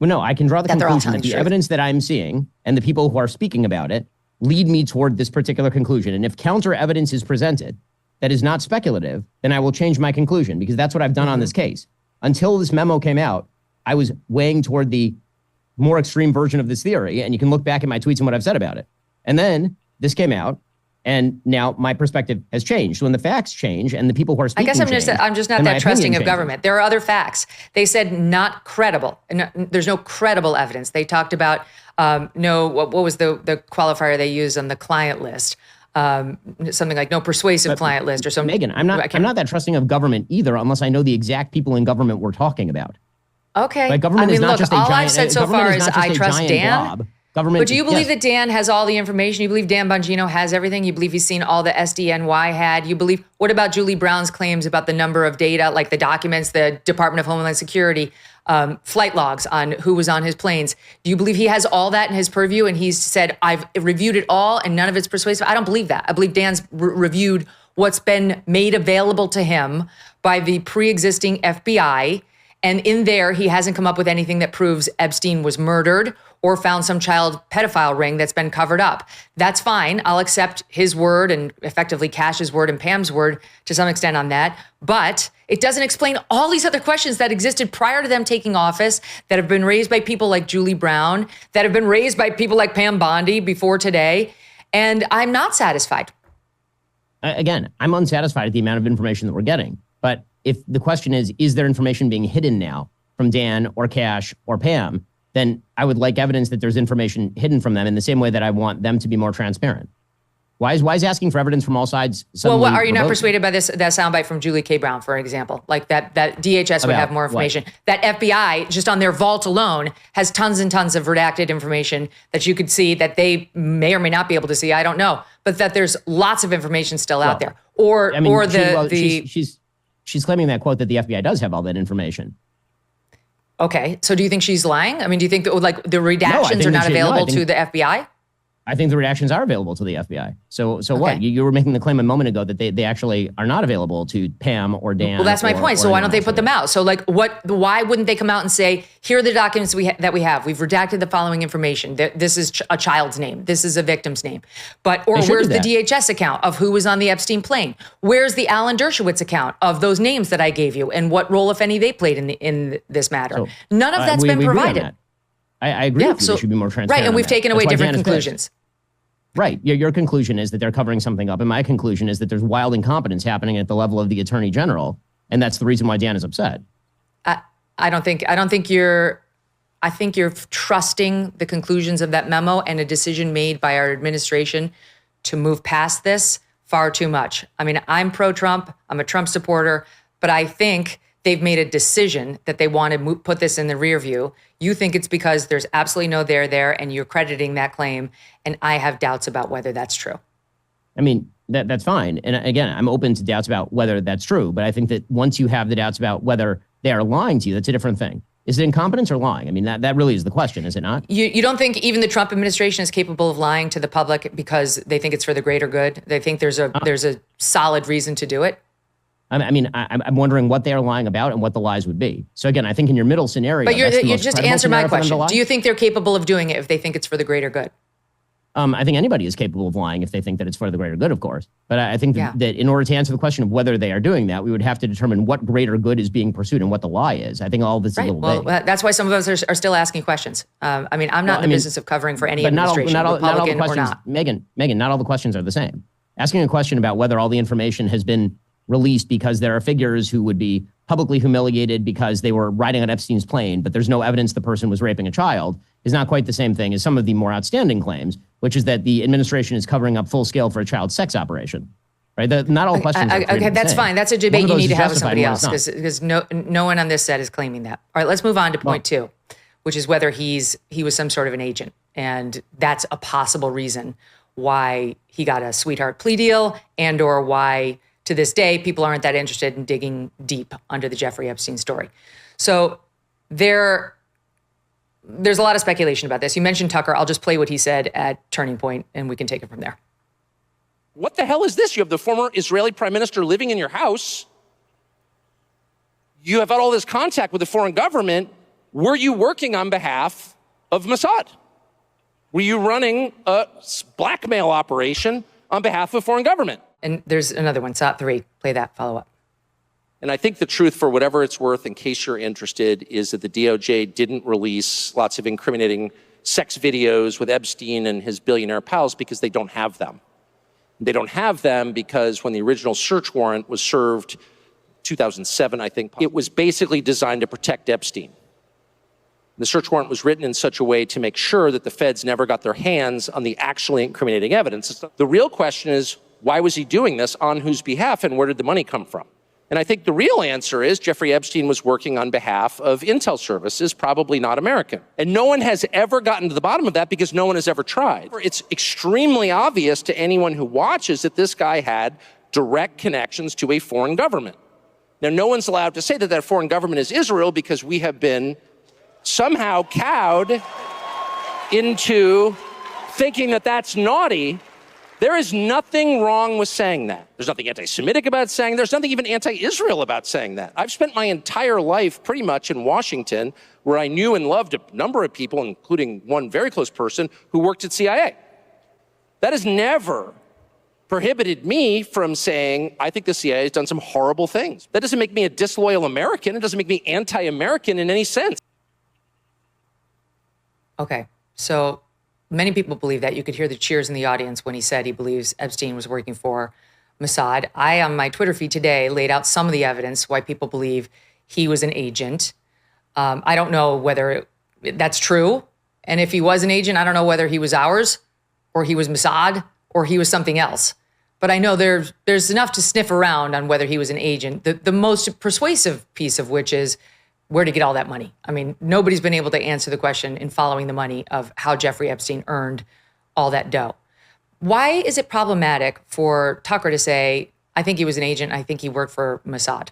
Well, no, I can draw the conclusion that the evidence that I'm seeing and the people who are speaking about it lead me toward this particular conclusion. And if counter evidence is presented that is not speculative, then I will change my conclusion because that's what I've done on this case. Until this memo came out, I was weighing toward the more extreme version of this theory. And you can look back at my tweets and what I've said about it. And then this came out. And now my perspective has changed. When the facts change and the people who are speaking I'm just not that trusting of government. There are other facts. They said not credible. There's no credible evidence. They talked about what was the qualifier they used on the client list? something like no persuasive client list or something. Megyn, I'm not that trusting of government either, unless I know the exact people in government we're talking about. Okay. Like government is not just a all giant, I've said so far is I trust Dan. Blob. Government, but do you believe that Dan has all the information? You believe Dan Bongino has everything? You believe he's seen all the SDNY had? You believe, what about Julie Brown's claims about the number of data, like the documents, the Department of Homeland Security, flight logs on who was on his planes? Do you believe he has all that in his purview and he's said, I've reviewed it all and none of it's persuasive? I don't believe that. I believe Dan's reviewed what's been made available to him by the pre-existing FBI. And in there, he hasn't come up with anything that proves Epstein was murdered or found some child pedophile ring that's been covered up. That's fine. I'll accept his word and effectively Cash's word and Pam's word to some extent on that. But it doesn't explain all these other questions that existed prior to them taking office, that have been raised by people like Julie Brown, that have been raised by people like Pam Bondi before today. And I'm not satisfied. Again, I'm unsatisfied at the amount of information that we're getting. But if the question is there information being hidden now from Dan or Cash or Pam, then I would like evidence that there's information hidden from them in the same way that I want them to be more transparent. Why is asking for evidence from all sides? Well, are you not persuaded by that soundbite from Julie K. Brown, for example? Like that DHS would have more information. What? That FBI, just on their vault alone, has tons and tons of redacted information that you could see that they may or may not be able to see. I don't know, but that there's lots of information still out there. She's claiming that quote that the FBI does have all that information. Okay, so do you think she's lying? I mean, do you think that like the redactions are not available to the FBI? I think the redactions are available to the FBI. So okay. What? You were making the claim a moment ago that they actually are not available to Pam or Dan. Well, that's my point. So why don't they put them out? So like, why wouldn't they come out and say, here are the documents that we have. We've redacted the following information. This is a child's name. This is a victim's name. Or where's the DHS account of who was on the Epstein plane? Where's the Alan Dershowitz account of those names that I gave you and what role, if any, they played in this matter? So, none of that's been provided. I agree with you. They should be more transparent. Right, and we've taken away different conclusions. Right. Your conclusion is that they're covering something up. And my conclusion is that there's wild incompetence happening at the level of the attorney general. And that's the reason why Dan is upset. I think you're trusting the conclusions of that memo and a decision made by our administration to move past this far too much. I mean, I'm pro-Trump. I'm a Trump supporter, but I think they've made a decision that they want to put this in the rear view. You think it's because there's absolutely no there, and you're crediting that claim. And I have doubts about whether that's true. I mean, that's fine. And again, I'm open to doubts about whether that's true. But I think that once you have the doubts about whether they are lying to you, that's a different thing. Is it incompetence or lying? I mean, that really is the question, is it not? You don't think even the Trump administration is capable of lying to the public because they think it's for the greater good? They think there's a solid reason to do it? I'm wondering what they are lying about and what the lies would be. So again, I think in your middle scenario, but you just answer my question. Do you think they're capable of doing it if they think it's for the greater good? I think anybody is capable of lying if they think that it's for the greater good, of course. But I think that in order to answer the question of whether they are doing that, we would have to determine what greater good is being pursued and what the lie is. I think all of this is a little vague. Well, that's why some of us are still asking questions. I'm not in the business of covering for any administration, Republican or not. Megyn, not all the questions are the same. Asking a question about whether all the information has been released because there are figures who would be publicly humiliated because they were riding on Epstein's plane, but there's no evidence the person was raping a child, is not quite the same thing as some of the more outstanding claims, which is that the administration is covering up full scale for a child sex operation. Right? Not all questions are okay, that's fine. That's a debate you need to have with somebody else because no one on this set is claiming that. All right, let's move on to point two, which is whether he was some sort of an agent. And that's a possible reason why he got a sweetheart plea deal and or why to this day, people aren't that interested in digging deep under the Jeffrey Epstein story. So there's a lot of speculation about this. You mentioned Tucker. I'll just play what he said at Turning Point, and we can take it from there. What the hell is this? You have the former Israeli prime minister living in your house. You have had all this contact with the foreign government. Were you working on behalf of Mossad? Were you running a blackmail operation on behalf of foreign government? And there's another one, SOT 3. Play that, follow up. And I think the truth, for whatever it's worth, in case you're interested, is that the DOJ didn't release lots of incriminating sex videos with Epstein and his billionaire pals because they don't have them. They don't have them because when the original search warrant was served, 2007, I think, it was basically designed to protect Epstein. The search warrant was written in such a way to make sure that the feds never got their hands on the actually incriminating evidence. The real question is, why was he doing this, on whose behalf, and where did the money come from? And I think the real answer is Jeffrey Epstein was working on behalf of intel services, probably not American. And no one has ever gotten to the bottom of that because no one has ever tried. It's extremely obvious to anyone who watches that this guy had direct connections to a foreign government. Now, no one's allowed to say that that foreign government is Israel because we have been somehow cowed into thinking that that's naughty. There is nothing wrong with saying that. There's nothing anti-Semitic about saying that. There's nothing even anti-Israel about saying that. I've spent my entire life pretty much in Washington, where I knew and loved a number of people, including one very close person who worked at CIA. That has never prohibited me from saying, I think the CIA has done some horrible things. That doesn't make me a disloyal American. It doesn't make me anti-American in any sense. Okay, so many people believe that. You could hear the cheers in the audience when he said he believes Epstein was working for Mossad. I, on my Twitter feed today, laid out some of the evidence why people believe he was an agent. I don't know whether that's true. And if he was an agent, I don't know whether he was ours or he was Mossad or he was something else. But I know there's enough to sniff around on whether he was an agent. The most persuasive piece of which is where to get all that money. I mean, nobody's been able to answer the question in following the money of how Jeffrey Epstein earned all that dough. Why is it problematic for Tucker to say, I think he was an agent, I think he worked for Mossad?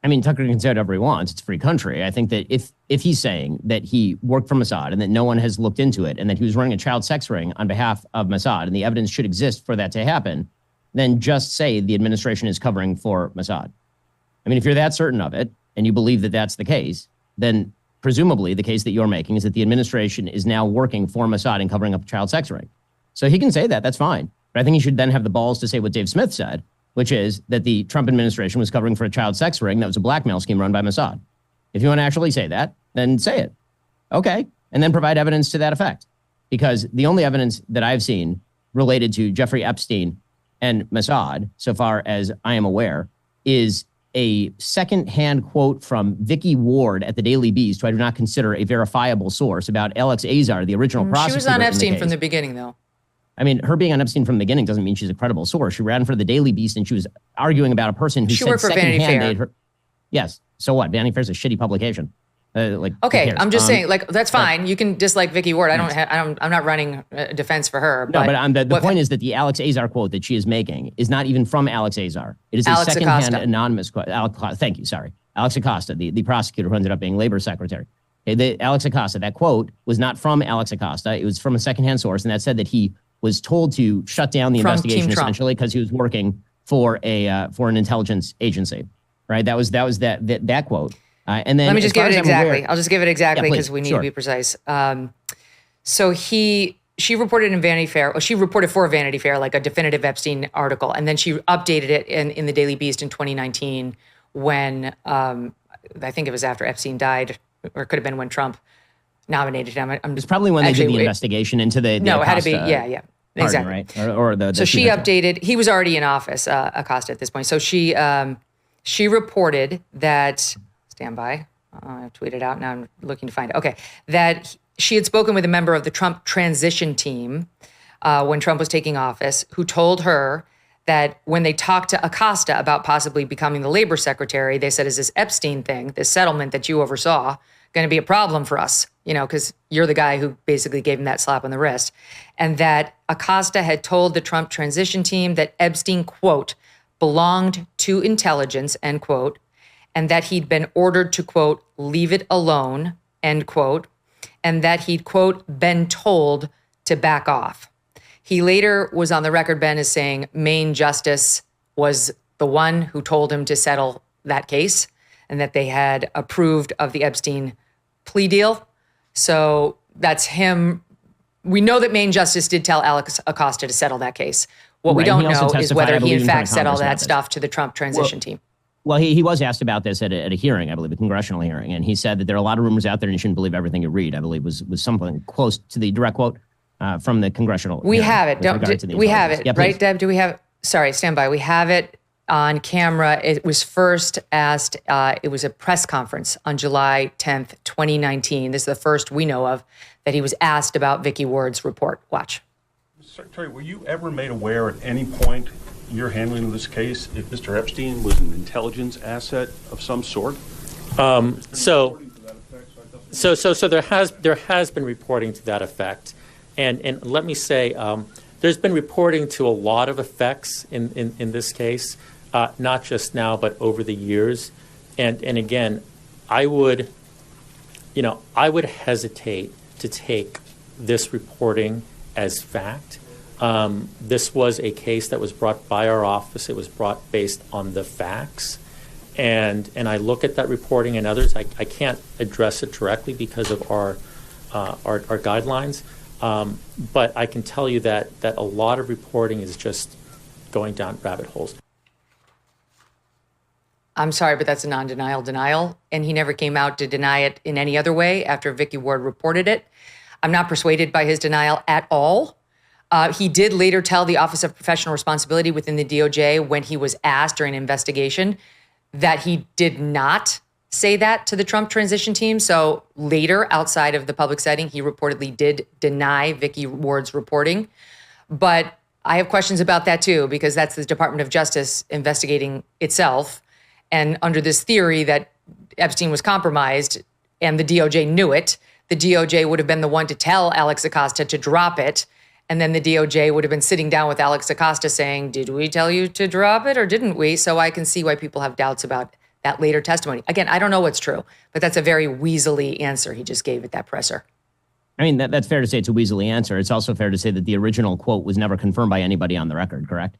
I mean, Tucker can say whatever he wants. It's a free country. I think that if he's saying that he worked for Mossad and that no one has looked into it and that he was running a child sex ring on behalf of Mossad and the evidence should exist for that to happen, then just say the administration is covering for Mossad. I mean, if you're that certain of it and you believe that that's the case, then presumably the case that you're making is that the administration is now working for Mossad and covering up a child sex ring. So he can say that. That's fine. But I think he should then have the balls to say what Dave Smith said, which is that the Trump administration was covering for a child sex ring that was a blackmail scheme run by Mossad. If you want to actually say that, then say it. Okay. And then provide evidence to that effect. Because the only evidence that I've seen related to Jeffrey Epstein and Mossad, so far as I am aware, is a second-hand quote from Vicky Ward at the Daily Beast, who I do not consider a verifiable source, about Alex Azar, the original prosecutor. She was on Epstein from the beginning, though. I mean, her being on Epstein from the beginning doesn't mean she's a credible source. She ran for the Daily Beast and she was arguing about a person who she worked for Vanity Fair. Yes. So what? Vanity Fair is a shitty publication. Okay, I'm just saying, that's fine. You can dislike Vicky Ward. I'm not running a defense for her. No, but the point is that the Alex Azar quote that she is making is not even from Alex Azar. It is Alex a secondhand Acosta. anonymous quote. Thank you. Sorry, Alex Acosta, the prosecutor who ended up being labor secretary. Alex Acosta. That quote was not from Alex Acosta. It was from a secondhand source, and that said that he was told to shut down the investigation essentially because he was working for an intelligence agency. Right. That was that quote. And then let me just give it exactly. I'll just give it exactly because we need to be precise. So she reported in Vanity Fair. Well, she reported for Vanity Fair like a definitive Epstein article, and then she updated it in the Daily Beast in 2019 when I think it was after Epstein died, or it could have been when Trump nominated him. It's probably when they did the investigation into the no, it had to be pardon, exactly right or the. So she updated. He was already in office, Acosta, at this point. So she reported that. Stand by. I've tweeted out. Now I'm looking to find it. Okay. That she had spoken with a member of the Trump transition team when Trump was taking office, who told her that when they talked to Acosta about possibly becoming the labor secretary, they said, is this Epstein thing, this settlement that you oversaw, going to be a problem for us? Because you're the guy who basically gave him that slap on the wrist. And that Acosta had told the Trump transition team that Epstein, quote, belonged to intelligence, end quote, and that he'd been ordered to, quote, leave it alone, end quote, and that he'd, quote, been told to back off. He later was on the record, Ben, as saying Maine Justice was the one who told him to settle that case and that they had approved of the Epstein plea deal. So that's him. We know that Maine Justice did tell Alex Acosta to settle that case. What we don't know is whether he, in fact, said all that stuff to the Trump transition team. Well, he was asked about this at a hearing, I believe, a congressional hearing, and he said that there are a lot of rumors out there and you shouldn't believe everything you read. I believe was something close to the direct quote from the congressional. We have it. We have it, yeah, right, Deb? Do we have? Sorry, stand by. We have it on camera. It was first asked, it was a press conference on July 10th, 2019. This is the first we know of that he was asked about Vicky Ward's report. Watch. Secretary, were you ever made aware at any point in your handling of this case if Mr. Epstein was an intelligence asset of some sort? So there has been reporting to that effect, and let me say there's been reporting to a lot of effects in this case, not just now but over the years, and again, I would hesitate to take this reporting as fact. This was a case that was brought by our office. It was brought based on the facts. And I look at that reporting and others. I can't address it directly because of our guidelines. But I can tell you that a lot of reporting is just going down rabbit holes. I'm sorry, but that's a non-denial denial. And he never came out to deny it in any other way after Vicky Ward reported it. I'm not persuaded by his denial at all. He did later tell the Office of Professional Responsibility within the DOJ when he was asked during an investigation that he did not say that to the Trump transition team. So later, outside of the public setting, he reportedly did deny Vicky Ward's reporting. But I have questions about that too, because that's the Department of Justice investigating itself. And under this theory that Epstein was compromised and the DOJ knew it, the DOJ would have been the one to tell Alex Acosta to drop it. And then the DOJ would have been sitting down with Alex Acosta saying, did we tell you to drop it or didn't we? So I can see why people have doubts about that later testimony. Again, I don't know what's true, but that's a very weaselly answer he just gave at that presser. I mean, that's fair to say it's a weaselly answer. It's also fair to say that the original quote was never confirmed by anybody on the record, correct?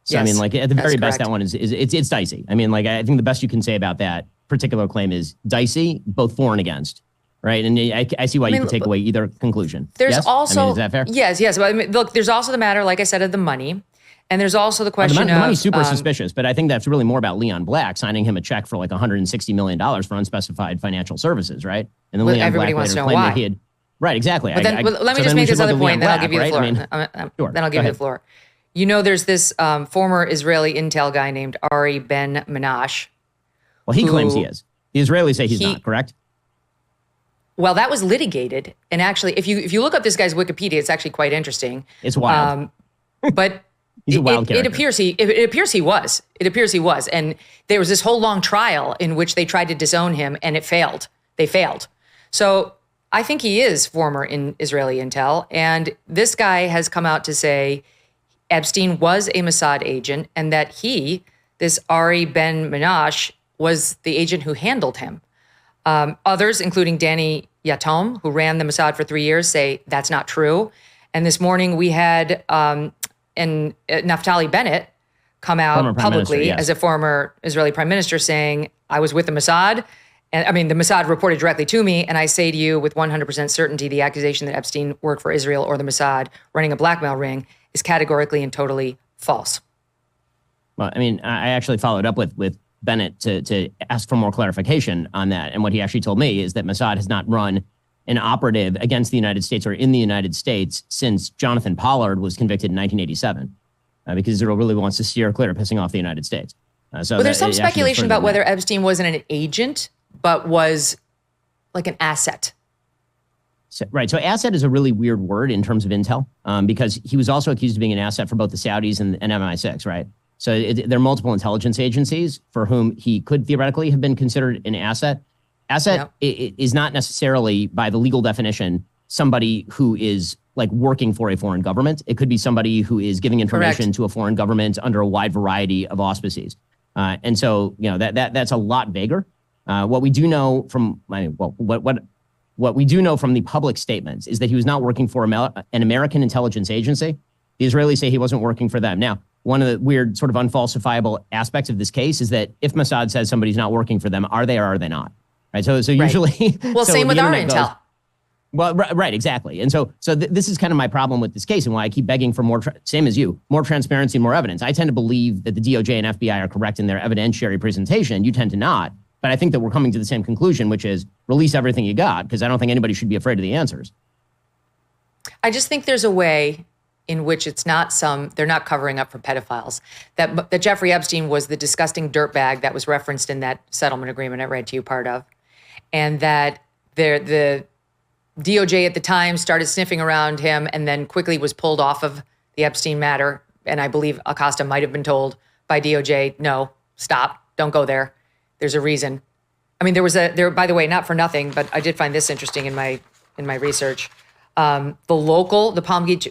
So, yes, I mean, like at the very best, correct. that one is it's dicey. I mean, like I think the best you can say about that particular claim is dicey, both for and against. Right. And I see why you can take away either conclusion. There's yes? also, I mean, is that fair? Yes. But I mean, look, there's also the matter, like I said, of the money. And there's also the question the of money's super suspicious, but I think that's really more about Leon Black signing him a check for like $160 million for unspecified financial services, right? And then Leon everybody Black wants later to know claimed why. that he had. Right, exactly. But then let me just make this other point, then I'll give you the floor. Then I'll give you the floor. You know, there's this former Israeli intel guy named Ari Ben Menash. Well, he claims he is. The Israelis say he's not, correct? Well, that was litigated. And actually, if you look up this guy's Wikipedia, it's actually quite interesting. It's wild. But he's a wild character. It appears he was. It appears he was. And there was this whole long trial in which they tried to disown him, and it failed. They failed. So I think he is former in Israeli intel. And this guy has come out to say Epstein was a Mossad agent and that this Ari Ben Menash, was the agent who handled him. Others, including Danny Yatom, who ran the Mossad for 3 years, say that's not true. And this morning we had Naftali Bennett come out publicly as a former Israeli prime minister saying, I was with the Mossad. And I mean, the Mossad reported directly to me. And I say to you with 100% certainty, the accusation that Epstein worked for Israel or the Mossad running a blackmail ring is categorically and totally false. Well, I mean, I actually followed up with Bennett to ask for more clarification on that. And what he actually told me is that Mossad has not run an operative against the United States or in the United States since Jonathan Pollard was convicted in 1987, because Israel really wants to steer clear of pissing off the United States. Well, there's some speculation about whether Epstein wasn't an agent, but was like an asset. So, right. So asset is a really weird word in terms of intel, because he was also accused of being an asset for both the Saudis and MI6, right? So there are multiple intelligence agencies for whom he could theoretically have been considered an asset. Asset is not necessarily, by the legal definition, somebody who is like working for a foreign government. It could be somebody who is giving information to a foreign government under a wide variety of auspices. And so, you know, that's a lot vaguer. What we do know from, what we do know from the public statements is that he was not working for an American intelligence agency. The Israelis say he wasn't working for them. Now, one of the weird sort of unfalsifiable aspects of this case is that if Mossad says somebody's not working for them, are they or are they not? Right. So usually, well, same with our intel. Well, right, exactly. And so this is kind of my problem with this case and why I keep begging for more, same as you, more transparency, more evidence. I tend to believe that the DOJ and FBI are correct in their evidentiary presentation. You tend to not. But I think that we're coming to the same conclusion, which is release everything you got, because I don't think anybody should be afraid of the answers. I just think there's a way in which they're not covering up for pedophiles. That Jeffrey Epstein was the disgusting dirtbag that was referenced in that settlement agreement I read to you part of. And that the DOJ at the time started sniffing around him and then quickly was pulled off of the Epstein matter. And I believe Acosta might have been told by DOJ, no, stop, don't go there. There's a reason. I mean, by the way, not for nothing, but I did find this interesting in my research. The Palm Beach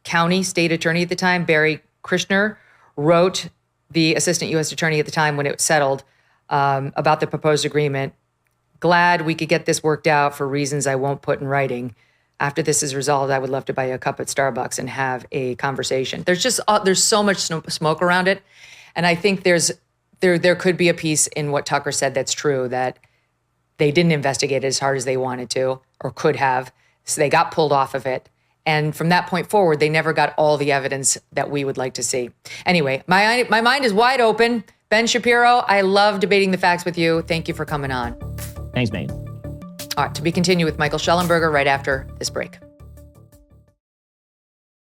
County state attorney at the time, Barry Krishner, wrote the assistant U.S. attorney at the time when it settled about the proposed agreement. Glad we could get this worked out for reasons I won't put in writing. After this is resolved, I would love to buy you a cup at Starbucks and have a conversation. There's so much smoke around it. And I think there could be a piece in what Tucker said that's true, that they didn't investigate it as hard as they wanted to or could have. So they got pulled off of it. And from that point forward, they never got all the evidence that we would like to see. Anyway, my mind is wide open. Ben Shapiro, I love debating the facts with you. Thank you for coming on. Thanks, Megyn. All right, to be continued with Michael Shellenberger right after this break.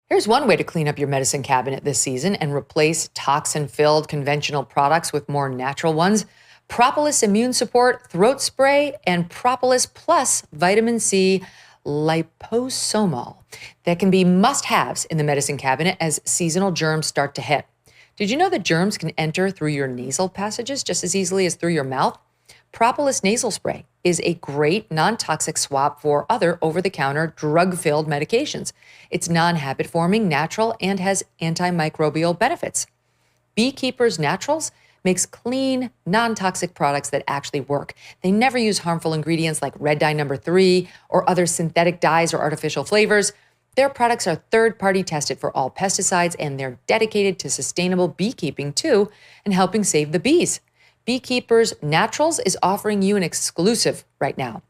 Here's one way to clean up your medicine cabinet this season and replace toxin-filled conventional products with more natural ones. Propolis Immune Support Throat Spray and Propolis Plus Vitamin C Liposomal that can be must-haves in the medicine cabinet as seasonal germs start to hit. Did you know that germs can enter through your nasal passages just as easily as through your mouth? Propolis Nasal Spray is a great non-toxic swap for other over-the-counter drug-filled medications. It's non-habit-forming, natural, and has antimicrobial benefits. Beekeepers Naturals makes clean, non-toxic products that actually work. They never use harmful ingredients like red dye number 3 or other synthetic dyes or artificial flavors. Their products are third-party tested for all pesticides, and they're dedicated to sustainable beekeeping too and helping save the bees. Beekeepers Naturals is offering you an exclusive right now.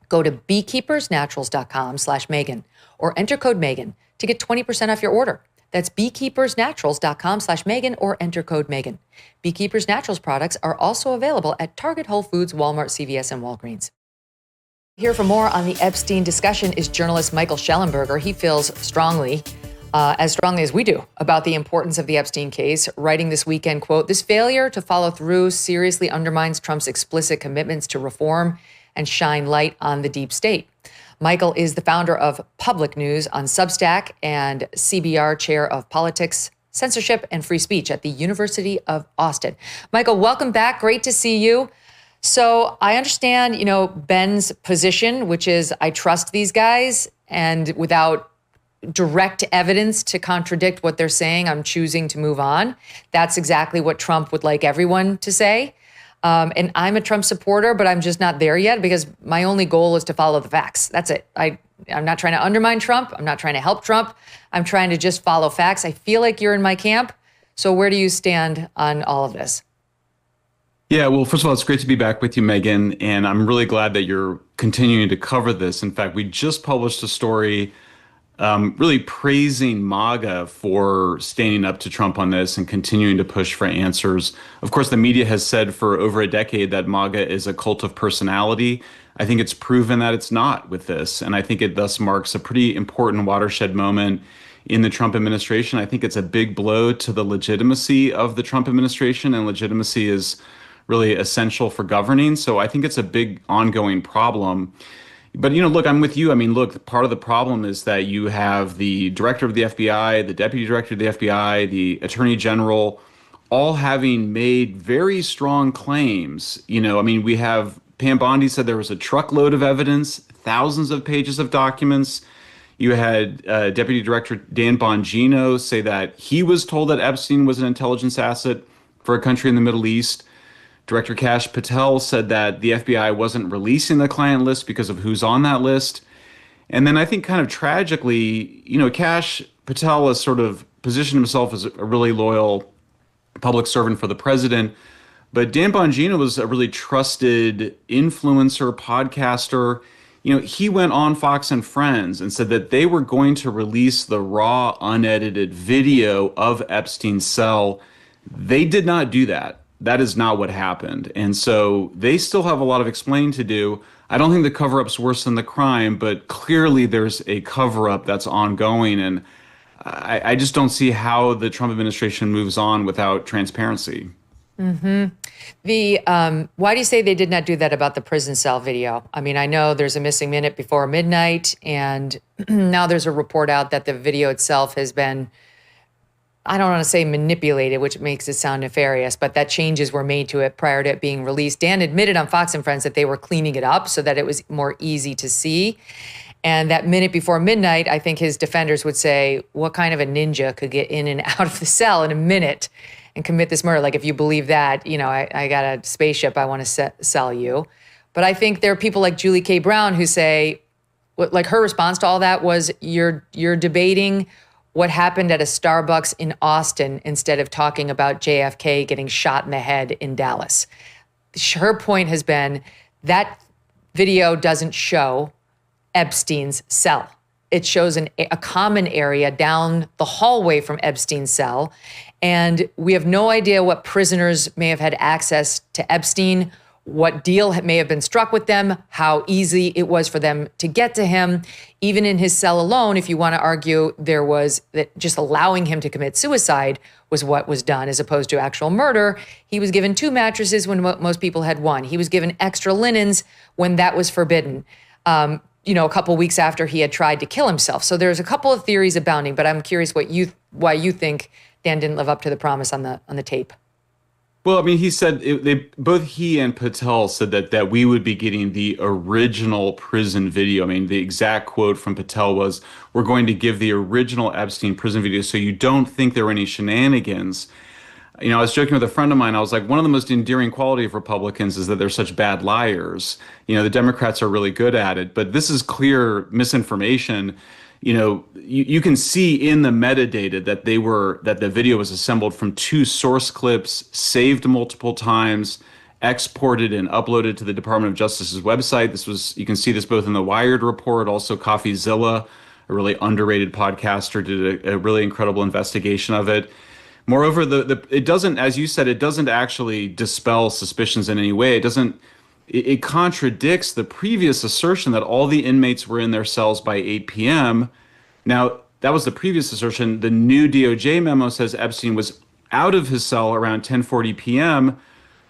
Go to beekeepersnaturals.com/Megyn or enter code Megyn to get 20% off your order. That's beekeepersnaturals.com/Megyn or enter code Megyn. Beekeepers Naturals products are also available at Target, Whole Foods, Walmart, CVS, and Walgreens. Here for more on the Epstein discussion is journalist Michael Shellenberger. He feels strongly, as strongly as we do, about the importance of the Epstein case, writing this weekend, quote, "This failure to follow through seriously undermines Trump's explicit commitments to reform and shine light on the deep state." Michael is the founder of Public News on Substack and CBR chair of politics, censorship, and free speech at the University of Austin. Michael, welcome back. Great to see you. So I understand, Ben's position, which is I trust these guys, and without direct evidence to contradict what they're saying, I'm choosing to move on. That's exactly what Trump would like everyone to say. And I'm a Trump supporter, but I'm just not there yet because my only goal is to follow the facts. That's it. I'm not trying to undermine Trump. I'm not trying to help Trump. I'm trying to just follow facts. I feel like you're in my camp. So where do you stand on all of this? Yeah, well, first of all, it's great to be back with you, Megyn, and I'm really glad that you're continuing to cover this. In fact, we just published a story really praising MAGA for standing up to Trump on this and continuing to push for answers. Of course, the media has said for over a decade that MAGA is a cult of personality. I think it's proven that it's not with this, and I think it thus marks a pretty important watershed moment in the Trump administration. I think it's a big blow to the legitimacy of the Trump administration, and legitimacy is really essential for governing. So I think it's a big ongoing problem. But, look, I'm with you. I mean, look, part of the problem is that you have the director of the FBI, the deputy director of the FBI, the attorney general, all having made very strong claims. We have Pam Bondi said there was a truckload of evidence, thousands of pages of documents. You had Deputy Director Dan Bongino say that he was told that Epstein was an intelligence asset for a country in the Middle East. Director Kash Patel said that the FBI wasn't releasing the client list because of who's on that list. And then I think kind of tragically, Kash Patel has sort of positioned himself as a really loyal public servant for the president. But Dan Bongino was a really trusted influencer, podcaster. He went on Fox and Friends and said that they were going to release the raw, unedited video of Epstein's cell. They did not do that. That is not what happened. And so they still have a lot of explaining to do. I don't think the cover-up's worse than the crime, but clearly there's a cover-up that's ongoing. And I just don't see how the Trump administration moves on without transparency. Why do you say they did not do that about the prison cell video? I mean, I know there's a missing minute before midnight, and now there's a report out that the video itself has been, I don't want to say manipulated, which makes it sound nefarious, but that changes were made to it prior to it being released. Dan admitted on Fox and Friends that they were cleaning it up so that it was more easy to see. And that minute before midnight, I think his defenders would say, what kind of a ninja could get in and out of the cell in a minute and commit this murder? Like, if you believe that, you know, I got a spaceship I want to sell you. But I think there are people like Julie K. Brown who say, like, her response to all that was, you're debating what happened at a Starbucks in Austin instead of talking about JFK getting shot in the head in Dallas. Her point has been that video doesn't show Epstein's cell. It shows a common area down the hallway from Epstein's cell. And we have no idea what prisoners may have had access to Epstein, what deal may have been struck with them, how easy it was for them to get to him. Even in his cell alone, if you want to argue there was that just allowing him to commit suicide was what was done as opposed to actual murder. He was given 2 mattresses when most people had 1. He was given extra linens when that was forbidden. A couple weeks after he had tried to kill himself. So there's a couple of theories abounding, but I'm curious why you think Dan didn't live up to the promise on the tape. Well, I mean, he said both he and Patel said that we would be getting the original prison video. I mean, the exact quote from Patel was, "We're going to give the original Epstein prison video, so you don't think there were any shenanigans." You know, I was joking with a friend of mine. I was like, one of the most endearing quality of Republicans is that they're such bad liars. You know, the Democrats are really good at it, but this is clear misinformation. You know, you can see in the metadata that the video was assembled from 2 source clips, saved multiple times, exported and uploaded to the Department of Justice's website. You can see this both in the Wired report, also CoffeeZilla, a really underrated podcaster, did a really incredible investigation of it. Moreover, it doesn't, as you said, it doesn't actually dispel suspicions in any way. It contradicts the previous assertion that all the inmates were in their cells by 8 p.m. Now, that was the previous assertion. The new DOJ memo says Epstein was out of his cell around 10:40 p.m.,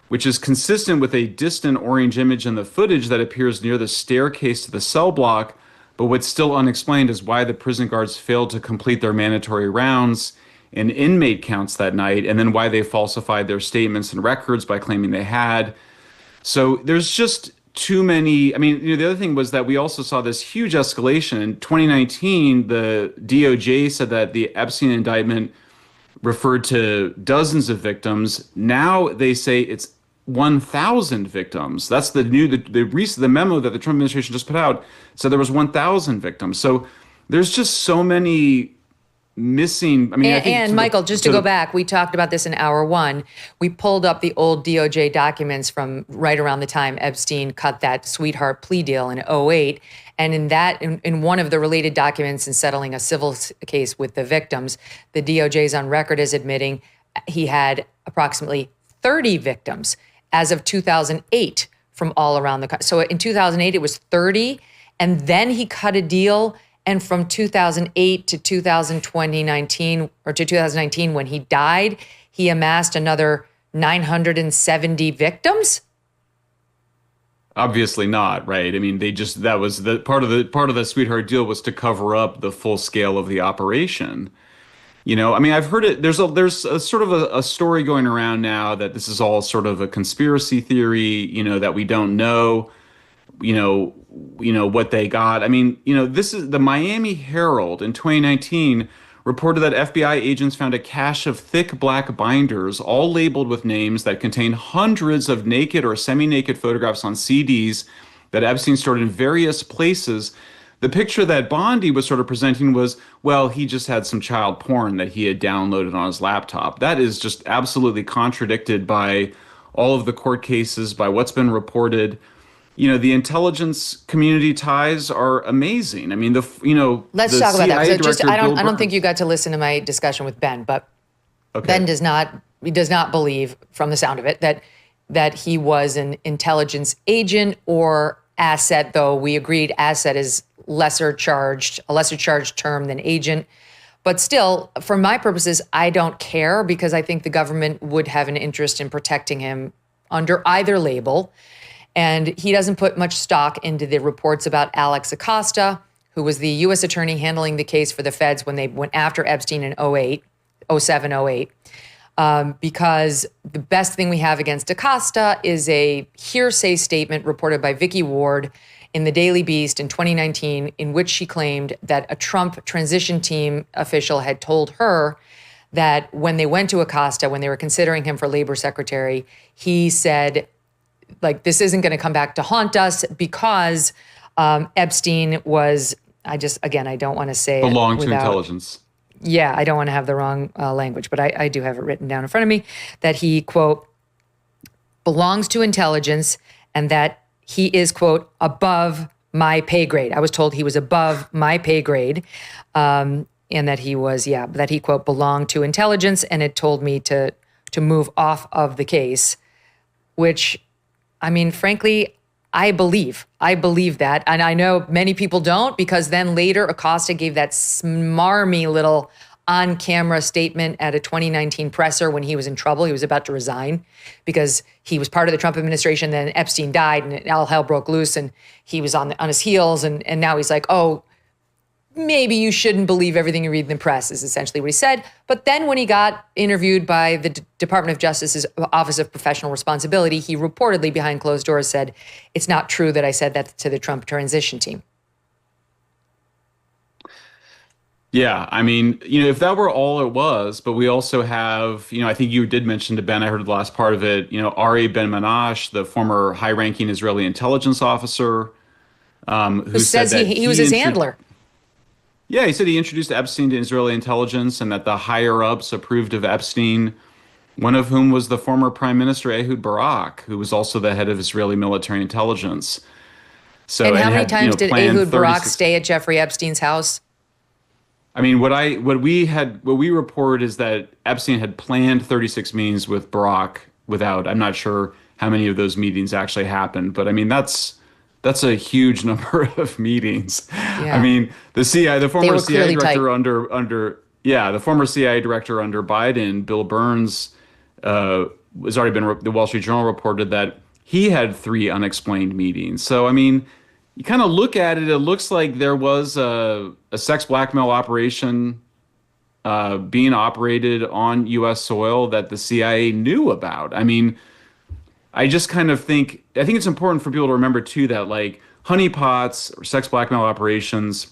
which is consistent with a distant orange image in the footage that appears near the staircase to the cell block. But what's still unexplained is why the prison guards failed to complete their mandatory rounds and inmate counts that night, and then why they falsified their statements and records by claiming they had. So there's just too many. I mean, the other thing was that we also saw this huge escalation. In 2019, the DOJ said that the Epstein indictment referred to dozens of victims. Now they say it's 1,000 victims. That's the memo that the Trump administration just put out said there was 1,000 victims. So there's just so many missing. I mean, and Michael, just to go back, we talked about this in hour 1. We pulled up the old DOJ documents from right around the time Epstein cut that sweetheart plea deal in 2008. And in one of the related documents in settling a civil case with the victims, the DOJ is on record as admitting he had approximately 30 victims as of 2008 from all around the country. So in 2008, it was 30. And then he cut a deal. And from 2008 to 2019, when he died, he amassed another 970 victims? Obviously not, right? I mean, that was the part of the sweetheart deal was to cover up the full scale of the operation. You know, I mean, I've heard it. There's a sort of a story going around now that this is all sort of a conspiracy theory, you know, that we don't know, you know what they got. I mean, this is the Miami Herald in 2019 reported that FBI agents found a cache of thick black binders, all labeled with names that contain hundreds of naked or semi-naked photographs on CDs that Epstein stored in various places. The picture that Bondi was sort of presenting was, well, he just had some child porn that he had downloaded on his laptop. That is just absolutely contradicted by all of the court cases, by what's been reported. You know, the intelligence community ties are amazing. I mean, let's talk about that. So I don't think you got to listen to my discussion with Ben, but okay. Ben does not believe, from the sound of it, that he was an intelligence agent or asset, though we agreed asset is a lesser charged term than agent. But still, for my purposes, I don't care because I think the government would have an interest in protecting him under either label. And he doesn't put much stock into the reports about Alex Acosta, who was the U.S. attorney handling the case for the feds when they went after Epstein in 07, 08. Because the best thing we have against Acosta is a hearsay statement reported by Vicky Ward in the Daily Beast in 2019, in which she claimed that a Trump transition team official had told her that when they went to Acosta, when they were considering him for labor secretary, he said, like, this isn't going to come back to haunt us because Epstein was, I don't want to say belonged to intelligence. Yeah, I don't want to have the wrong language, but I do have it written down in front of me that he, quote, belongs to intelligence and that he is, quote, above my pay grade. I was told he was above my pay grade and that he was, that he, quote, belonged to intelligence, and it told me to move off of the case, which, I mean, frankly, I believe that. And I know many people don't, because then later Acosta gave that smarmy little on-camera statement at a 2019 presser when he was in trouble. He was about to resign because he was part of the Trump administration. Then Epstein died and all hell broke loose and he was on his heels. And now he's like, oh, maybe you shouldn't believe everything you read in the press, is essentially what he said. But then when he got interviewed by the Department of Justice's Office of Professional Responsibility, he reportedly behind closed doors said, it's not true that I said that to the Trump transition team. Yeah, I mean, if that were all it was, but we also have, I think you did mention to Ben, I heard the last part of it, Ari Ben-Manash, the former high-ranking Israeli intelligence officer, who says that he was his handler. Yeah, he said he introduced Epstein to Israeli intelligence and that the higher-ups approved of Epstein, one of whom was the former Prime Minister Ehud Barak, who was also the head of Israeli military intelligence. So, and how many times did Ehud Barak stay at Jeffrey Epstein's house? I mean, what we report is that Epstein had planned 36 meetings with Barak without, I'm not sure how many of those meetings actually happened, but I mean, that's a huge number of meetings. Yeah. I mean, the former CIA director the former CIA director under Biden, Bill Burns, has already been, the Wall Street Journal reported that he had 3 unexplained meetings. So, I mean, you kind of look at it, it looks like there was a sex blackmail operation being operated on U.S. soil that the CIA knew about. I mean, I just kind of think it's important for people to remember, too, that like honeypots or sex blackmail operations,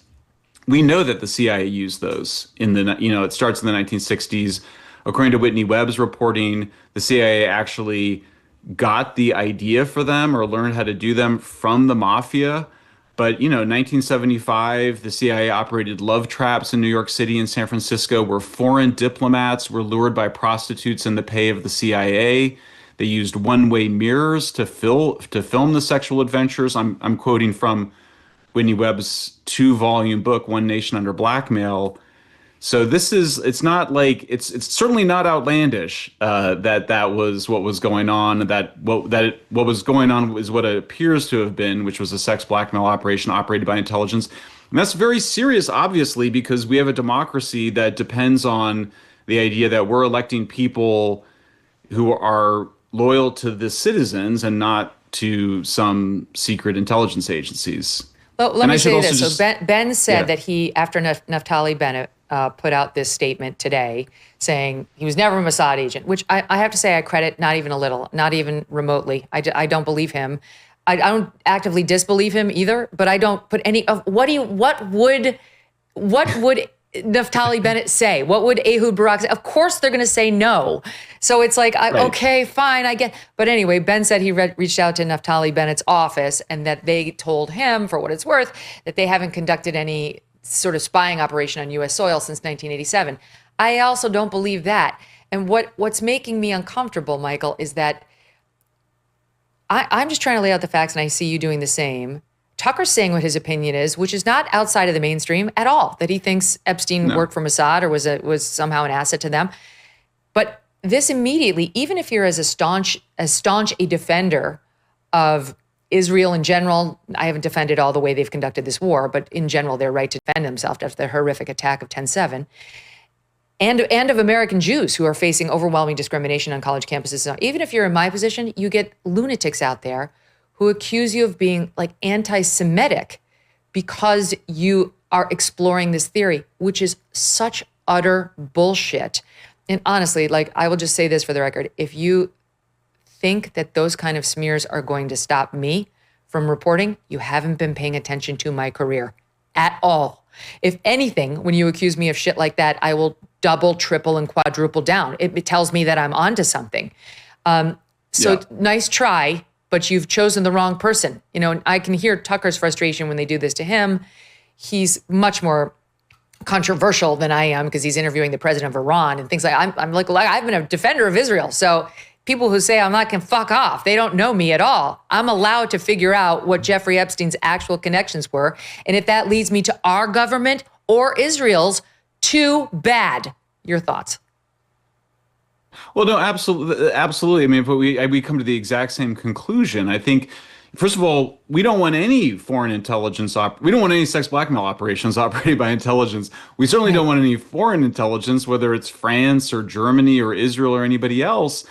we know that the CIA used those it starts in the 1960s. According to Whitney Webb's reporting, the CIA actually got the idea for them or learned how to do them from the mafia. But, 1975, the CIA operated love traps in New York City and San Francisco where foreign diplomats were lured by prostitutes in the pay of the CIA. They used one-way mirrors to film the sexual adventures. I'm quoting from Whitney Webb's 2-volume book, One Nation Under Blackmail. So it's not like it's certainly not outlandish that was what was going on. What was going on is what it appears to have been, which was a sex blackmail operation operated by intelligence. And that's very serious, obviously, because we have a democracy that depends on the idea that we're electing people who are loyal to the citizens and not to some secret intelligence agencies. Well, let me say this. So Ben said that he, after Naftali Bennett put out this statement today saying he was never a Mossad agent, which I have to say I credit not even a little, not even remotely. I don't believe him. I don't actively disbelieve him either, but I don't put any of what would Naftali Bennett say? What would Ehud Barak say? Of course they're going to say no. So it's like, okay, fine, I get. But anyway, Ben said he reached out to Naftali Bennett's office and that they told him, for what it's worth, that they haven't conducted any sort of spying operation on U.S. soil since 1987. I also don't believe that. And what's making me uncomfortable, Michael, is that I'm just trying to lay out the facts, and I see you doing the same. Tucker's saying what his opinion is, which is not outside of the mainstream at all, that he thinks Epstein worked for Mossad or was somehow an asset to them. But this immediately, even if you're as staunch a defender of Israel in general, I haven't defended all the way they've conducted this war, but in general, their right to defend themselves after the horrific attack of 10/7, and of American Jews who are facing overwhelming discrimination on college campuses. Even if you're in my position, you get lunatics out there who accuse you of being like anti-Semitic because you are exploring this theory, which is such utter bullshit. And honestly, like, I will just say this for the record. If you think that those kind of smears are going to stop me from reporting, you haven't been paying attention to my career at all. If anything, when you accuse me of shit like that, I will double, triple, and quadruple down. It tells me that I'm onto something. Nice try, but you've chosen the wrong person. You know, and I can hear Tucker's frustration when they do this to him. He's much more controversial than I am because he's interviewing the president of Iran and things like I'm like I've been a defender of Israel. So people who say I'm not can fuck off. They don't know me at all. I'm allowed to figure out what Jeffrey Epstein's actual connections were. And if that leads me to our government or Israel's, too bad. Your thoughts? Well, no, absolutely. I mean, but we come to the exact same conclusion. I think, first of all, we don't want any foreign intelligence. We don't want any sex blackmail operations operated by intelligence. We certainly don't want any foreign intelligence, whether it's France or Germany or Israel or anybody else.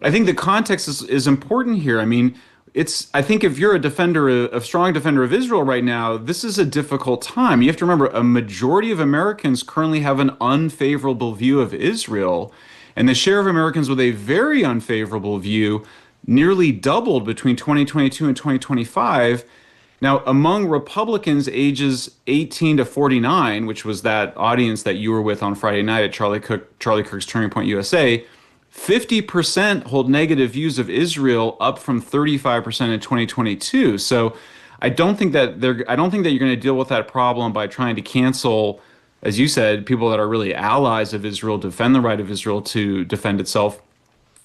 I think the context is important here. I mean, I think if you're a strong defender of Israel right now, this is a difficult time. You have to remember, a majority of Americans currently have an unfavorable view of Israel, and the share of Americans with a very unfavorable view nearly doubled between 2022 and 2025. Now, among Republicans ages 18 to 49, which was that audience that you were with on Friday night at Charlie Kirk's Turning Point USA, 50% hold negative views of Israel, up from 35% in 2022. So I don't think that you're going to deal with that problem by trying to cancel, as you said, people that are really allies of Israel, defend the right of Israel to defend itself.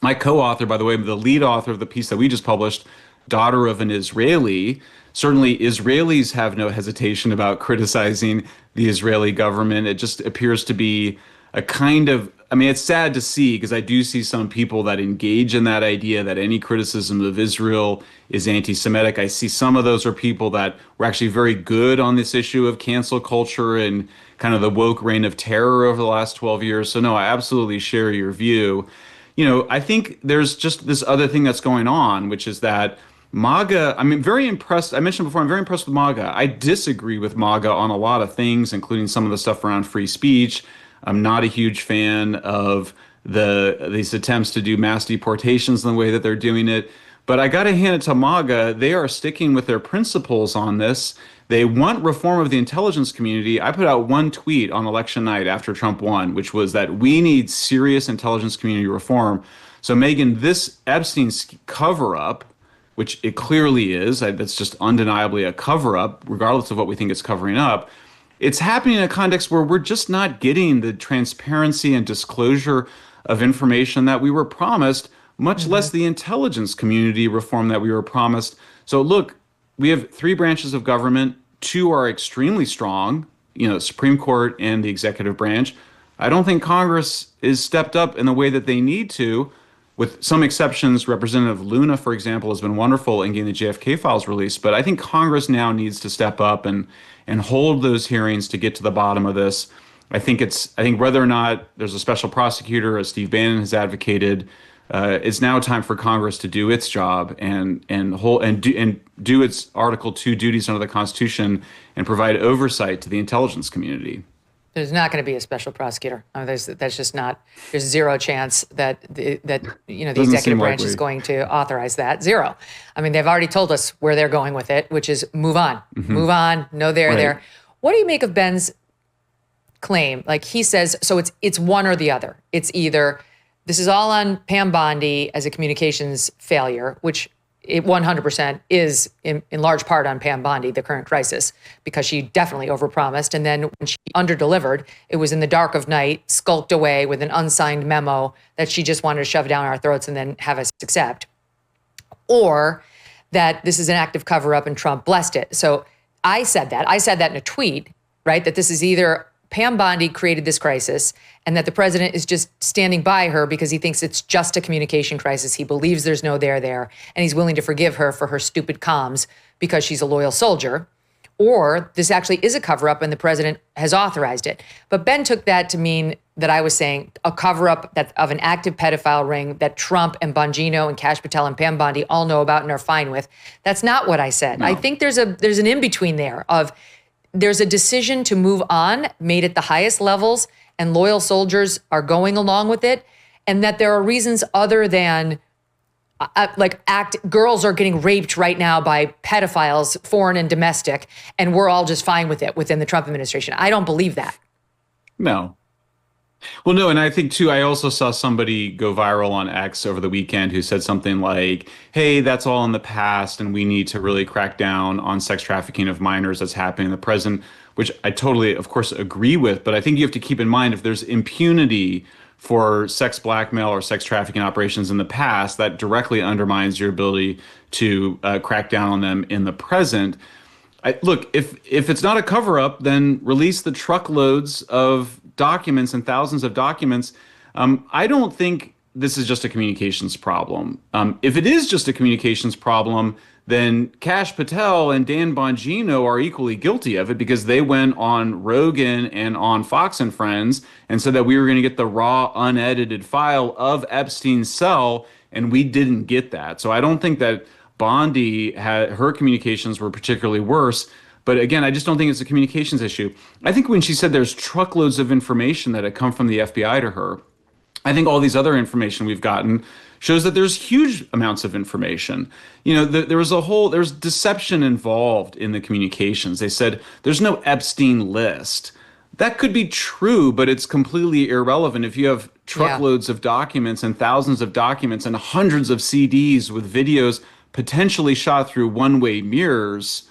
My co-author, by the way, the lead author of the piece that we just published, daughter of an Israeli, certainly Israelis have no hesitation about criticizing the Israeli government. It just appears to be a kind of, I mean, it's sad to see, because I do see some people that engage in that idea that any criticism of Israel is anti-Semitic. I see some of those are people that were actually very good on this issue of cancel culture and kind of the woke reign of terror over the last 12 years. So no, I absolutely share your view. You know, I think there's just this other thing that's going on, which is that MAGA, I'm very impressed. I mentioned before, I'm very impressed with MAGA. I disagree with MAGA on a lot of things, including some of the stuff around free speech. I'm not a huge fan of these attempts to do mass deportations in the way that they're doing it. But I got to hand it to MAGA. They are sticking with their principles on this. They want reform of the intelligence community. I put out one tweet on election night after Trump won, which was that we need serious intelligence community reform. So, Megyn, this Epstein cover-up, which it clearly is, that's just undeniably a cover-up, regardless of what we think it's covering up, it's happening in a context where we're just not getting the transparency and disclosure of information that we were promised, much less the intelligence community reform that we were promised. So look, we have three branches of government. Two are extremely strong, the Supreme Court and the executive branch. I don't think Congress is stepped up in the way that they need to. With some exceptions, Representative Luna, for example, has been wonderful in getting the JFK files released. But I think Congress now needs to step up and hold those hearings to get to the bottom of this. I think whether or not there's a special prosecutor, as Steve Bannon has advocated, it's now time for Congress to do its job and do its Article 2 duties under the Constitution and provide oversight to the intelligence community. There's not going to be a special prosecutor. There's zero chance that the executive branch is going to authorize that. Zero. I mean, they've already told us where they're going with it, which is move on, move on. No, there. What do you make of Ben's claim? Like, he says, so it's one or the other. It's either this is all on Pam Bondi as a communications failure, which it 100% is in large part on Pam Bondi, the current crisis, because she definitely overpromised. And then when she underdelivered, it was in the dark of night, skulked away with an unsigned memo that she just wanted to shove down our throats and then have us accept. Or that this is an active cover-up and Trump blessed it. So I said that in a tweet, right? That this is either Pam Bondi created this crisis and that the president is just standing by her because he thinks it's just a communication crisis. He believes there's no there, and he's willing to forgive her for her stupid comms because she's a loyal soldier. Or this actually is a cover-up and the president has authorized it. But Ben took that to mean that I was saying a cover-up of an active pedophile ring that Trump and Bongino and Kash Patel and Pam Bondi all know about and are fine with. That's not what I said. No. I think there's an in-between there of there's a decision to move on made at the highest levels and loyal soldiers are going along with it, and that there are reasons other than girls are getting raped right now by pedophiles, foreign and domestic, and we're all just fine with it within the Trump administration. I don't believe that. No. Well, no, and I think, too, I also saw somebody go viral on X over the weekend who said something like, hey, that's all in the past, and we need to really crack down on sex trafficking of minors that's happening in the present, which I totally, of course, agree with. But I think you have to keep in mind if there's impunity for sex blackmail or sex trafficking operations in the past, that directly undermines your ability to crack down on them in the present. Look, if it's not a cover-up, then release the truckloads of documents and thousands of documents. I don't think this is just a communications problem. If it is just a communications problem, then Kash Patel and Dan Bongino are equally guilty of it because they went on Rogan and on Fox and Friends and said that we were going to get the raw, unedited file of Epstein's cell, and we didn't get that. So I don't think that Bondi her communications were particularly worse. But again, I just don't think it's a communications issue. I think when she said there's truckloads of information that had come from the FBI to her, I think all these other information we've gotten shows that there's huge amounts of information. You know, there's deception involved in the communications. They said there's no Epstein list. That could be true, but it's completely irrelevant if you have truckloads of documents and thousands of documents and hundreds of CDs with videos potentially shot through one-way mirrors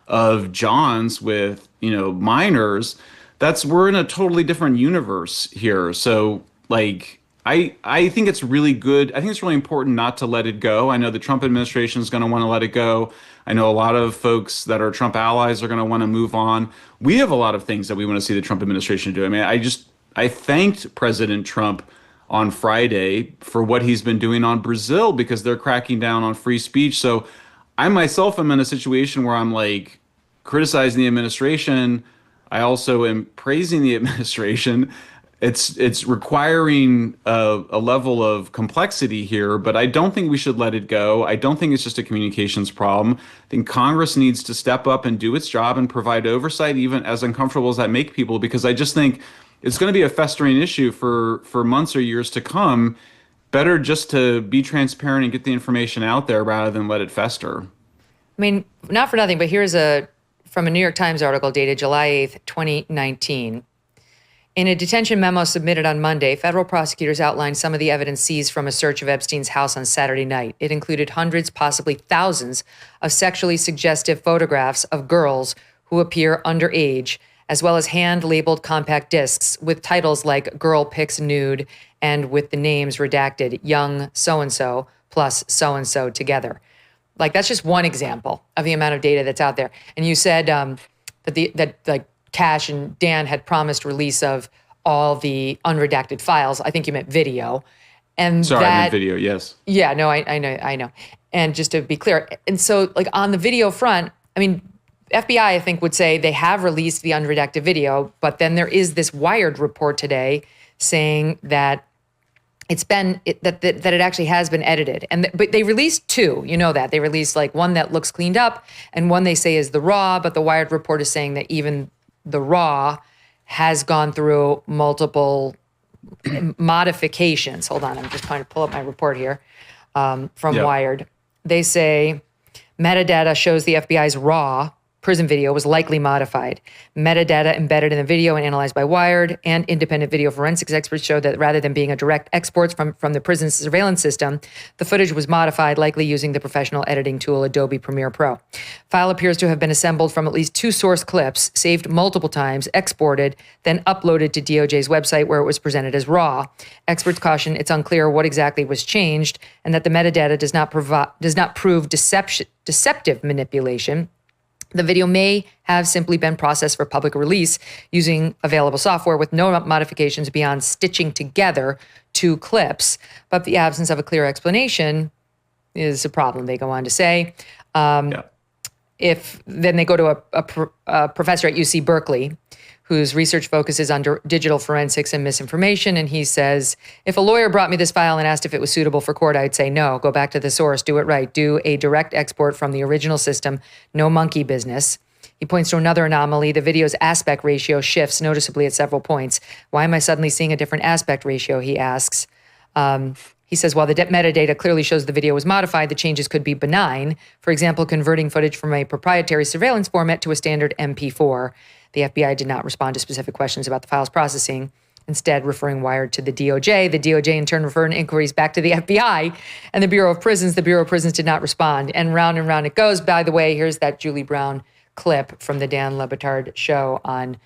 of Johns with, minors. We're in a totally different universe here. So, I think it's really good. I think it's really important not to let it go. I know the Trump administration is going to want to let it go. I know a lot of folks that are Trump allies are going to want to move on. We have a lot of things that we want to see the Trump administration do. I mean, I thanked President Trump on Friday for what he's been doing on Brazil because they're cracking down on free speech. So I myself am in a situation where I'm criticizing the administration. I also am praising the administration. It's requiring a level of complexity here, but I don't think we should let it go. I don't think it's just a communications problem. I think Congress needs to step up and do its job and provide oversight, even as uncomfortable as that make people, because I just think it's going to be a festering issue for months or years to come. Better just to be transparent and get the information out there rather than let it fester. I mean, not for nothing, but here's from a New York Times article dated July 8th, 2019. In a detention memo submitted on Monday, federal prosecutors outlined some of the evidence seized from a search of Epstein's house on Saturday night. It included hundreds, possibly thousands, of sexually suggestive photographs of girls who appear underage, as well as hand-labeled compact discs with titles like Girl Pics Nude and with the names redacted, Young So-and-so plus so-and-so together. That's just one example of the amount of data that's out there. And you said that Kash and Dan had promised release of all the unredacted files. I think you meant video. And I meant video, yes. Yeah, no, I know. And just to be clear, and so on the video front, I mean, FBI, I think, would say they have released the unredacted video, but then there is this Wired report today saying that that it actually has been edited. But they released two, that. They released one that looks cleaned up and one they say is the raw, but the Wired report is saying that even the raw has gone through multiple modifications. Hold on, I'm just trying to pull up my report here from Wired. They say metadata shows the FBI's raw prison video was likely modified. Metadata embedded in the video and analyzed by Wired and independent video forensics experts showed that rather than being a direct export from the prison's surveillance system, the footage was modified, likely using the professional editing tool Adobe Premiere Pro. File appears to have been assembled from at least two source clips, saved multiple times, exported, then uploaded to DOJ's website where it was presented as raw. Experts caution it's unclear what exactly was changed and that the metadata does not prove deceptive manipulation. The video may have simply been processed for public release using available software with no modifications beyond stitching together 2 clips. But the absence of a clear explanation is a problem, they go on to say. If then they go to a professor at UC Berkeley whose research focuses on digital forensics and misinformation. And he says, if a lawyer brought me this file and asked if it was suitable for court, I'd say, no, go back to the source, do it right, do a direct export from the original system, no monkey business. He points to another anomaly. The video's aspect ratio shifts noticeably at several points. Why am I suddenly seeing a different aspect ratio, he asks. He says, while the metadata clearly shows the video was modified, the changes could be benign. For example, converting footage from a proprietary surveillance format to a standard MP4. The FBI did not respond to specific questions about the file's processing, instead referring Wired to the DOJ. The DOJ in turn referred inquiries back to the FBI and the Bureau of Prisons. The Bureau of Prisons did not respond. And round it goes. By the way, here's that Julie Brown clip from the Dan Le Batard show on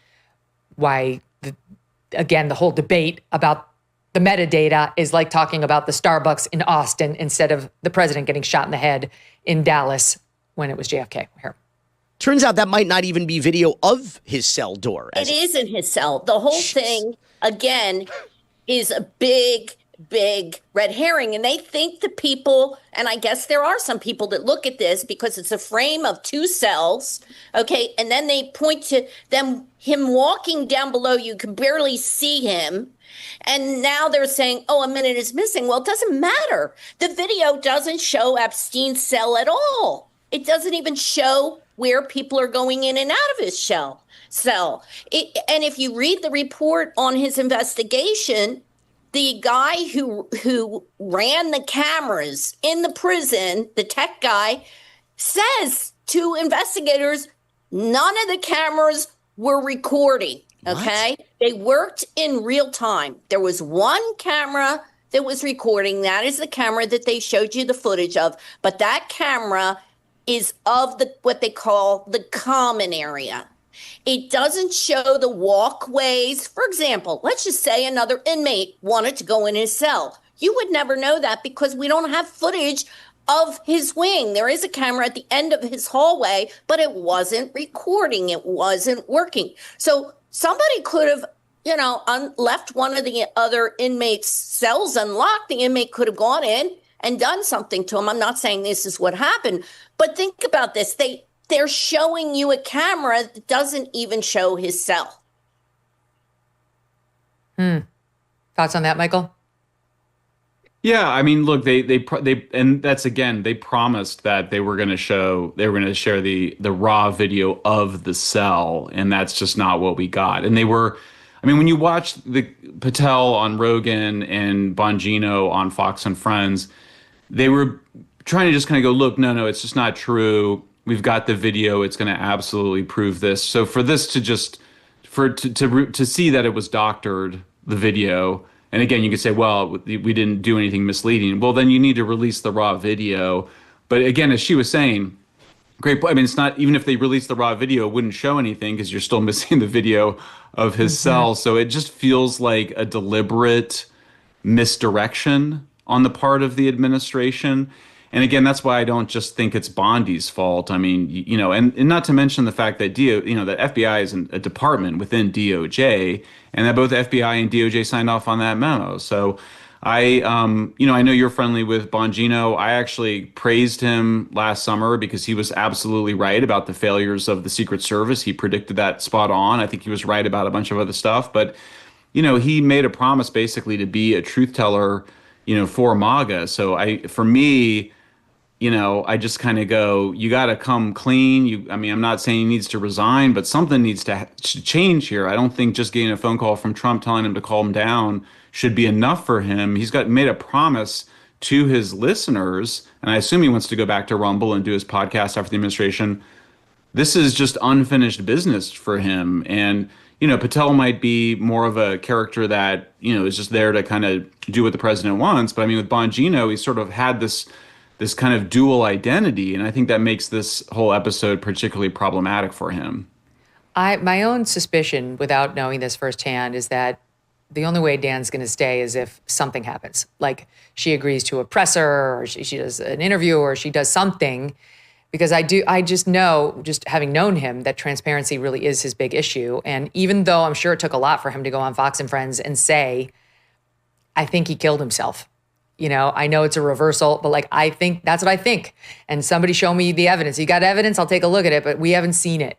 why, the whole debate about the metadata is like talking about the Starbucks in Austin instead of the president getting shot in the head in Dallas when it was JFK. Here. Turns out that might not even be video of his cell door. It isn't his cell. The whole thing, again, is a big red herring. And they think the people, and I guess there are some people that look at this because it's a frame of 2 cells, okay? And then they point to him walking down below. You can barely see him. And now they're saying, a minute is missing. Well, it doesn't matter. The video doesn't show Epstein's cell at all. It doesn't even show where people are going in and out of his cell. And if you read the report on his investigation, the guy who ran the cameras in the prison, the tech guy, says to investigators, none of the cameras were recording, okay? What? They worked in real time. There was one camera that was recording. That is the camera that they showed you the footage of. But that camera is of what they call the common area. It doesn't show the walkways. For example, let's just say another inmate wanted to go in his cell. You would never know that because we don't have footage of his wing. There is a camera at the end of his hallway, but it wasn't recording. It wasn't working. So somebody could have, left one of the other inmates' cells unlocked. The inmate could have gone in and done something to him. I'm not saying this is what happened, but think about this. They're showing you a camera that doesn't even show his cell. Thoughts on that, Michael? Yeah, I mean, look, they and that's again, they promised that they were going to share the raw video of the cell, and that's just not what we got. And when you watch the Patel on Rogan and Bongino on Fox and Friends, they were trying to just kind of go, look, no, it's just not true. We've got the video. It's going to absolutely prove this. So for this to see that it was doctored, the video, and again, you could say, well, we didn't do anything misleading. Well, then you need to release the raw video. But again, as she was saying, great. I mean, it's not, even if they released the raw video, it wouldn't show anything because you're still missing the video of his cell. So it just feels like a deliberate misdirection on the part of the administration. And again, that's why I don't just think it's Bondi's fault. I mean, and not to mention the fact that the FBI is a department within DOJ, and that both FBI and DOJ signed off on that memo. So I know you're friendly with Bongino. I actually praised him last summer because he was absolutely right about the failures of the Secret Service. He predicted that spot on. I think he was right about a bunch of other stuff. But, he made a promise basically to be a truth teller, for MAGA. So for me, I just kind of go, you got to come clean. I'm not saying he needs to resign, but something needs to change here. I don't think just getting a phone call from Trump telling him to calm down should be enough for him. He's made a promise to his listeners, and I assume he wants to go back to Rumble and do his podcast after the administration. This is just unfinished business for him. And, Patel might be more of a character that, is just there to kind of do what the president wants. But I mean, with Bongino, he sort of had this kind of dual identity. And I think that makes this whole episode particularly problematic for him. My own suspicion, without knowing this firsthand, is that the only way Dan's going to stay is if something happens. Like she agrees to a presser, or she does an interview, or she does something because I just know, just having known him, that transparency really is his big issue. And even though I'm sure it took a lot for him to go on Fox and Friends and say, I think he killed himself. I know it's a reversal, but like, I think that's what I think. And somebody show me the evidence. You got evidence? I'll take a look at it, but we haven't seen it.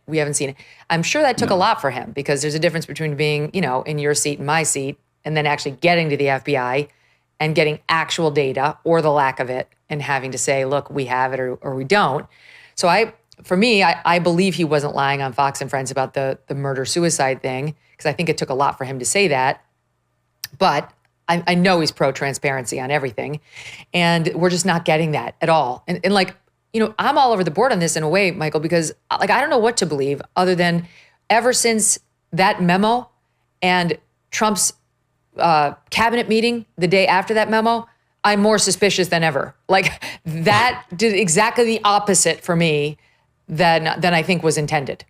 I'm sure that took a lot for him, because there's a difference between being, in your seat and my seat, and then actually getting to the FBI and getting actual data or the lack of it and having to say, look, we have it or we don't. So I believe he wasn't lying on Fox and Friends about the murder-suicide thing, because I think it took a lot for him to say that. But I know he's pro-transparency on everything, and we're just not getting that at all. And I'm all over the board on this in a way, Michael, because I don't know what to believe other than ever since that memo and Trump's cabinet meeting the day after that memo, I'm more suspicious than ever. Like, that did exactly the opposite for me than I think was intended.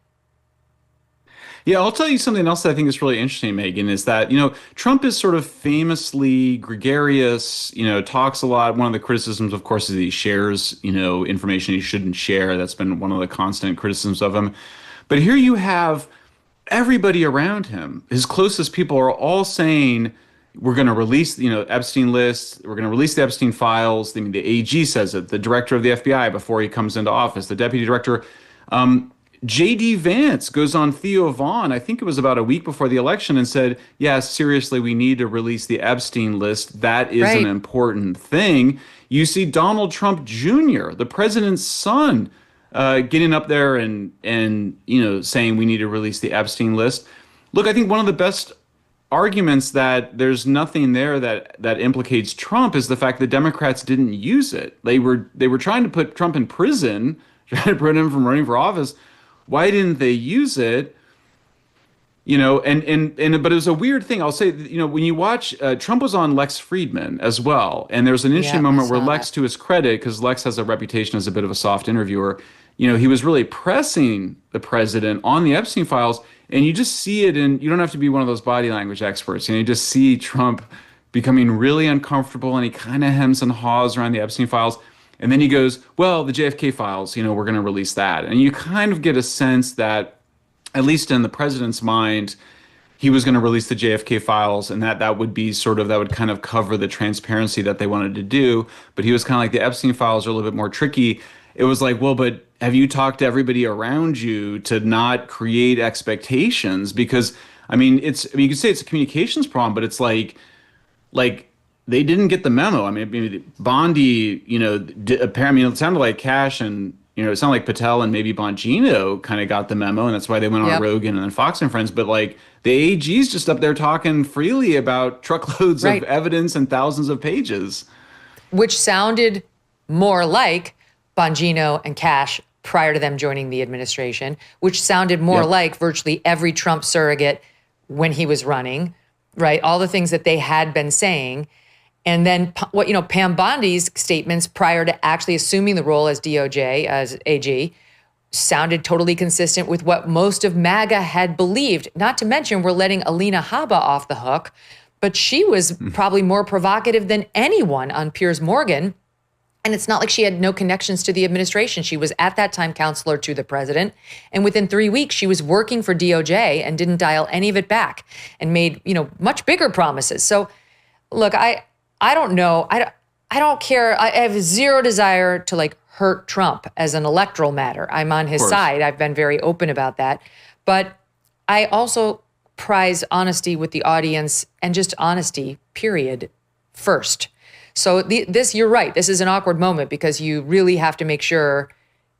Yeah, I'll tell you something else that I think is really interesting, Megyn, is that, Trump is sort of famously gregarious, talks a lot. One of the criticisms, of course, is that he shares, information he shouldn't share. That's been one of the constant criticisms of him. But here you have everybody around him, his closest people, are all saying, we're going to release, Epstein list. We're going to release the Epstein files. The AG says it, the director of the FBI before he comes into office, the deputy director. J.D. Vance goes on Theo Vaughn, I think it was about a week before the election, and said, yeah, seriously, we need to release the Epstein list. That is an important thing. You see Donald Trump Jr., the president's son, getting up there and saying we need to release the Epstein list. Look, I think one of the best arguments that there's nothing there that implicates Trump is the fact that Democrats didn't use it. They were trying to put Trump in prison, trying to prevent him from running for office. Why didn't they use it? But it was a weird thing. I'll say, when you watch, Trump was on Lex Friedman as well. And there's an interesting moment where Lex, to his credit, because Lex has a reputation as a bit of a soft interviewer, he was really pressing the president on the Epstein files. And you just see it, and you don't have to be one of those body language experts. You just see Trump becoming really uncomfortable, and he kind of hems and haws around the Epstein files. And then he goes, well, the JFK files, we're going to release that. And you kind of get a sense that, at least in the president's mind, he was going to release the JFK files, and that would be that would kind of cover the transparency that they wanted to do. But he was kind of like, the Epstein files are a little bit more tricky. It was like, well, but have you talked to everybody around you to not create expectations? Because, you could say it's a communications problem, but it's like they didn't get the memo. Maybe Bondi, apparently it sounded like Cash and, it sounded like Patel and maybe Bongino kind of got the memo, and that's why they went on Rogan and then Fox and Friends. But the AG's just up there talking freely about truckloads of evidence and thousands of pages. Which sounded more like Bongino and Cash prior to them joining the administration, which sounded more like virtually every Trump surrogate when he was running, right? All the things that they had been saying. And then Pam Bondi's statements prior to actually assuming the role as DOJ, as AG, sounded totally consistent with what most of MAGA had believed. Not to mention, we're letting Alina Habba off the hook, but she was probably more provocative than anyone on Piers Morgan. And it's not like she had no connections to the administration. She was at that time counselor to the president. And within 3 weeks, she was working for DOJ and didn't dial any of it back and made, much bigger promises. So look, I don't know. I don't care. I have zero desire to hurt Trump as an electoral matter. I'm on his side. I've been very open about that. But I also prize honesty with the audience and just honesty, period, first. So you're right. This is an awkward moment because you really have to make sure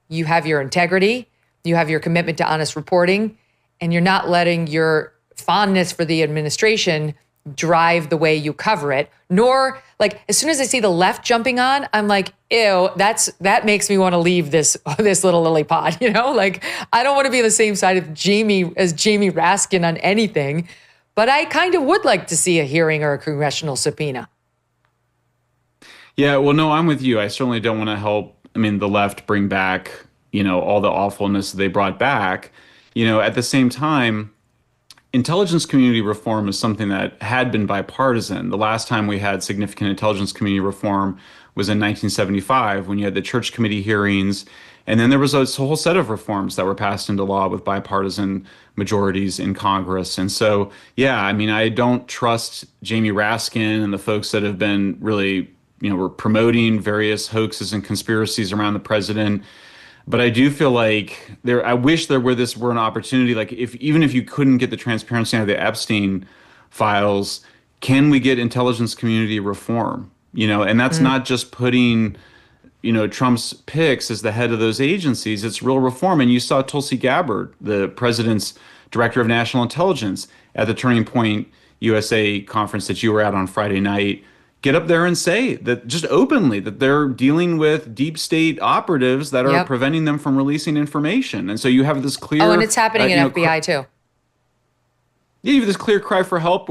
you have your integrity, you have your commitment to honest reporting, and you're not letting your fondness for the administration drive the way you cover it. Nor, as soon as I see the left jumping on, I'm like, ew, that makes me want to leave this little lily pod, I don't want to be on the same side of Jamie Raskin on anything, but I kind of would like to see a hearing or a congressional subpoena. Yeah, well, no, I'm with you. I certainly don't want to help, the left bring back, all the awfulness that they brought back. At the same time, intelligence community reform is something that had been bipartisan. The last time we had significant intelligence community reform was in 1975 when you had the Church Committee hearings And then there was a whole set of reforms that were passed into law with bipartisan majorities in Congress. And so, yeah, I mean, I don't trust Jamie Raskin and the folks that have been really, were promoting various hoaxes and conspiracies around the president. But I do feel like I wish there were an opportunity, like even if you couldn't get the transparency out of the Epstein files, can we get intelligence community reform? And that's not just putting, Trump's picks as the head of those agencies. It's real reform. And you saw Tulsi Gabbard, the president's director of national intelligence, at the Turning Point USA conference that you were at on Friday night, get up there and say that just openly that they're dealing with deep state operatives that are preventing them from releasing information. And so you have this clear... Oh, and it's happening in FBI too. Yeah, you have this clear cry for help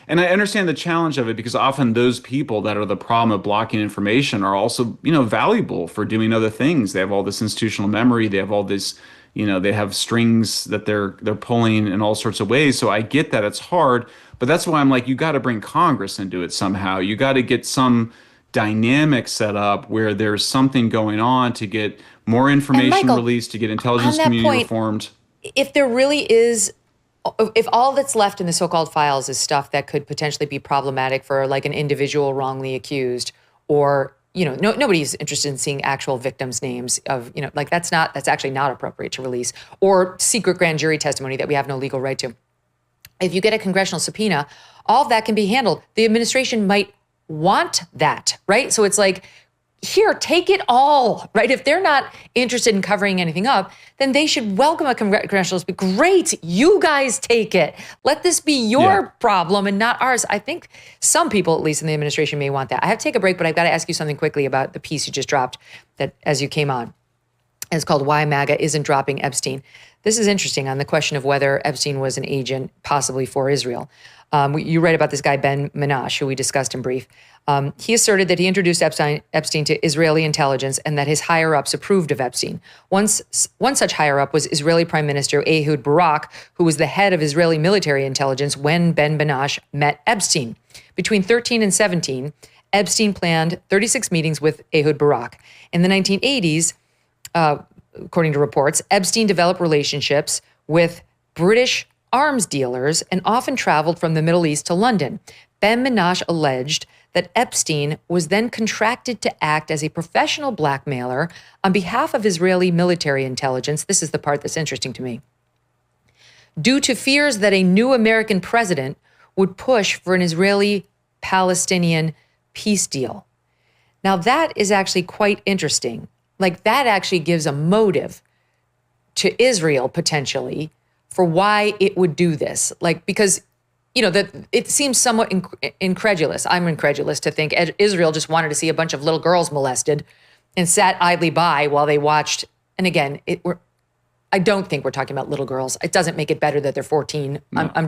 and I understand the challenge of it, because often those people that are the problem of blocking information are also, valuable for doing other things. They have all this institutional memory. They have all this, they have strings that they're pulling in all sorts of ways. So I get that it's hard, but that's why I'm like, you got to bring Congress into it somehow. You got to get some dynamic set up where there's something going on to get more information released, to get intelligence community reformed. If there really is... If all that's left in the so-called files is stuff that could potentially be problematic for like an individual wrongly accused, or, nobody's interested in seeing actual victims' names of, that's actually not appropriate to release, or secret grand jury testimony that we have no legal right to. If you get a congressional subpoena, all of that can be handled. The administration might want that, right? So it's like, here, take it all, right? If they're not interested in covering anything up, then they should welcome a congressional subpoena. Great, you guys take it. Let this be your problem and not ours. I think some people, at least in the administration, may want that. I have to take a break, but I've got to ask you something quickly about the piece you just dropped that as you came on. It's called Why MAGA Isn't Dropping Epstein. This is interesting on the question of whether Epstein was an agent possibly for Israel. You read about this guy, Ben Minash, who we discussed in brief. He asserted that he introduced Epstein to Israeli intelligence and that his higher-ups approved of Epstein. One such higher-up was Israeli Prime Minister Ehud Barak, who was the head of Israeli military intelligence when Ben Minash met Epstein. Between 13 and 17, Epstein planned 36 meetings with Ehud Barak. In the 1980s, according to reports, Epstein developed relationships with British arms dealers and often traveled from the Middle East to London. Ben Minash alleged that Epstein was then contracted to act as a professional blackmailer on behalf of Israeli military intelligence. This is the part that's interesting to me. Due to fears that a new American president would push for an Israeli-Palestinian peace deal. Now that is actually quite interesting. Like that actually gives a motive to Israel potentially for why it would do this. Like, because that it seems somewhat incredulous. I'm incredulous to think Israel just wanted to see a bunch of little girls molested and sat idly by while they watched. And again, I don't think we're talking about little girls. It doesn't make it better that they're 14. No.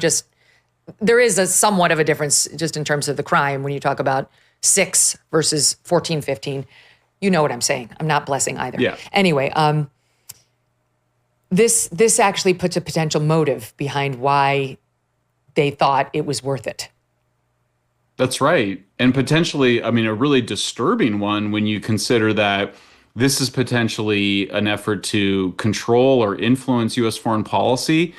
There is a somewhat of a difference just in terms of the crime when you talk about 6 versus 14, 15. You know what I'm saying. I'm not blessing either. Yeah. Anyway, this actually puts a potential motive behind why they thought it was worth it. That's right. And potentially, a really disturbing one when you consider that this is potentially an effort to control or influence U.S. foreign policy.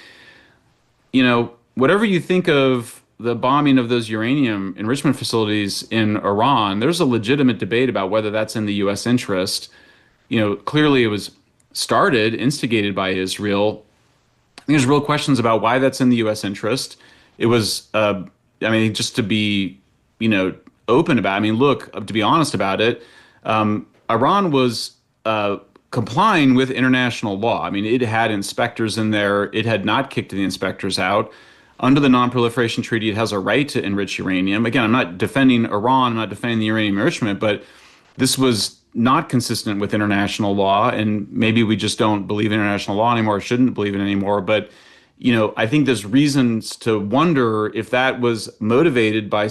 Whatever you think of the bombing of those uranium enrichment facilities in Iran, there's a legitimate debate about whether that's in the U.S. interest. Clearly it was instigated by Israel. I think there's real questions about why that's in the U.S. interest. It was, just to be, open about it. Look, to be honest about it, Iran was complying with international law. It had inspectors in there. It had not kicked the inspectors out. Under the Non-Proliferation Treaty, it has a right to enrich uranium. Again, I'm not defending Iran. I'm not defending the uranium enrichment, but this was not consistent with international law. And maybe we just don't believe in international law anymore, or shouldn't believe it anymore. But I think there's reasons to wonder if that was motivated by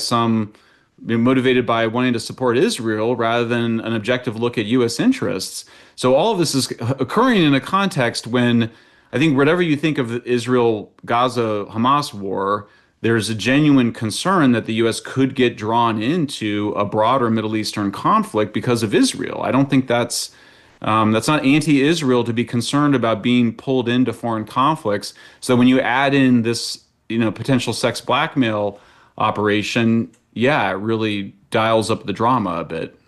wanting to support Israel rather than an objective look at U.S. interests. So all of this is occurring in a context when I think whatever you think of the Israel-Gaza-Hamas war, there's a genuine concern that the U.S. could get drawn into a broader Middle Eastern conflict because of Israel. I don't think that's That's not anti-Israel to be concerned about being pulled into foreign conflicts. So when you add in this, potential sex blackmail operation, yeah, it really dials up the drama a bit.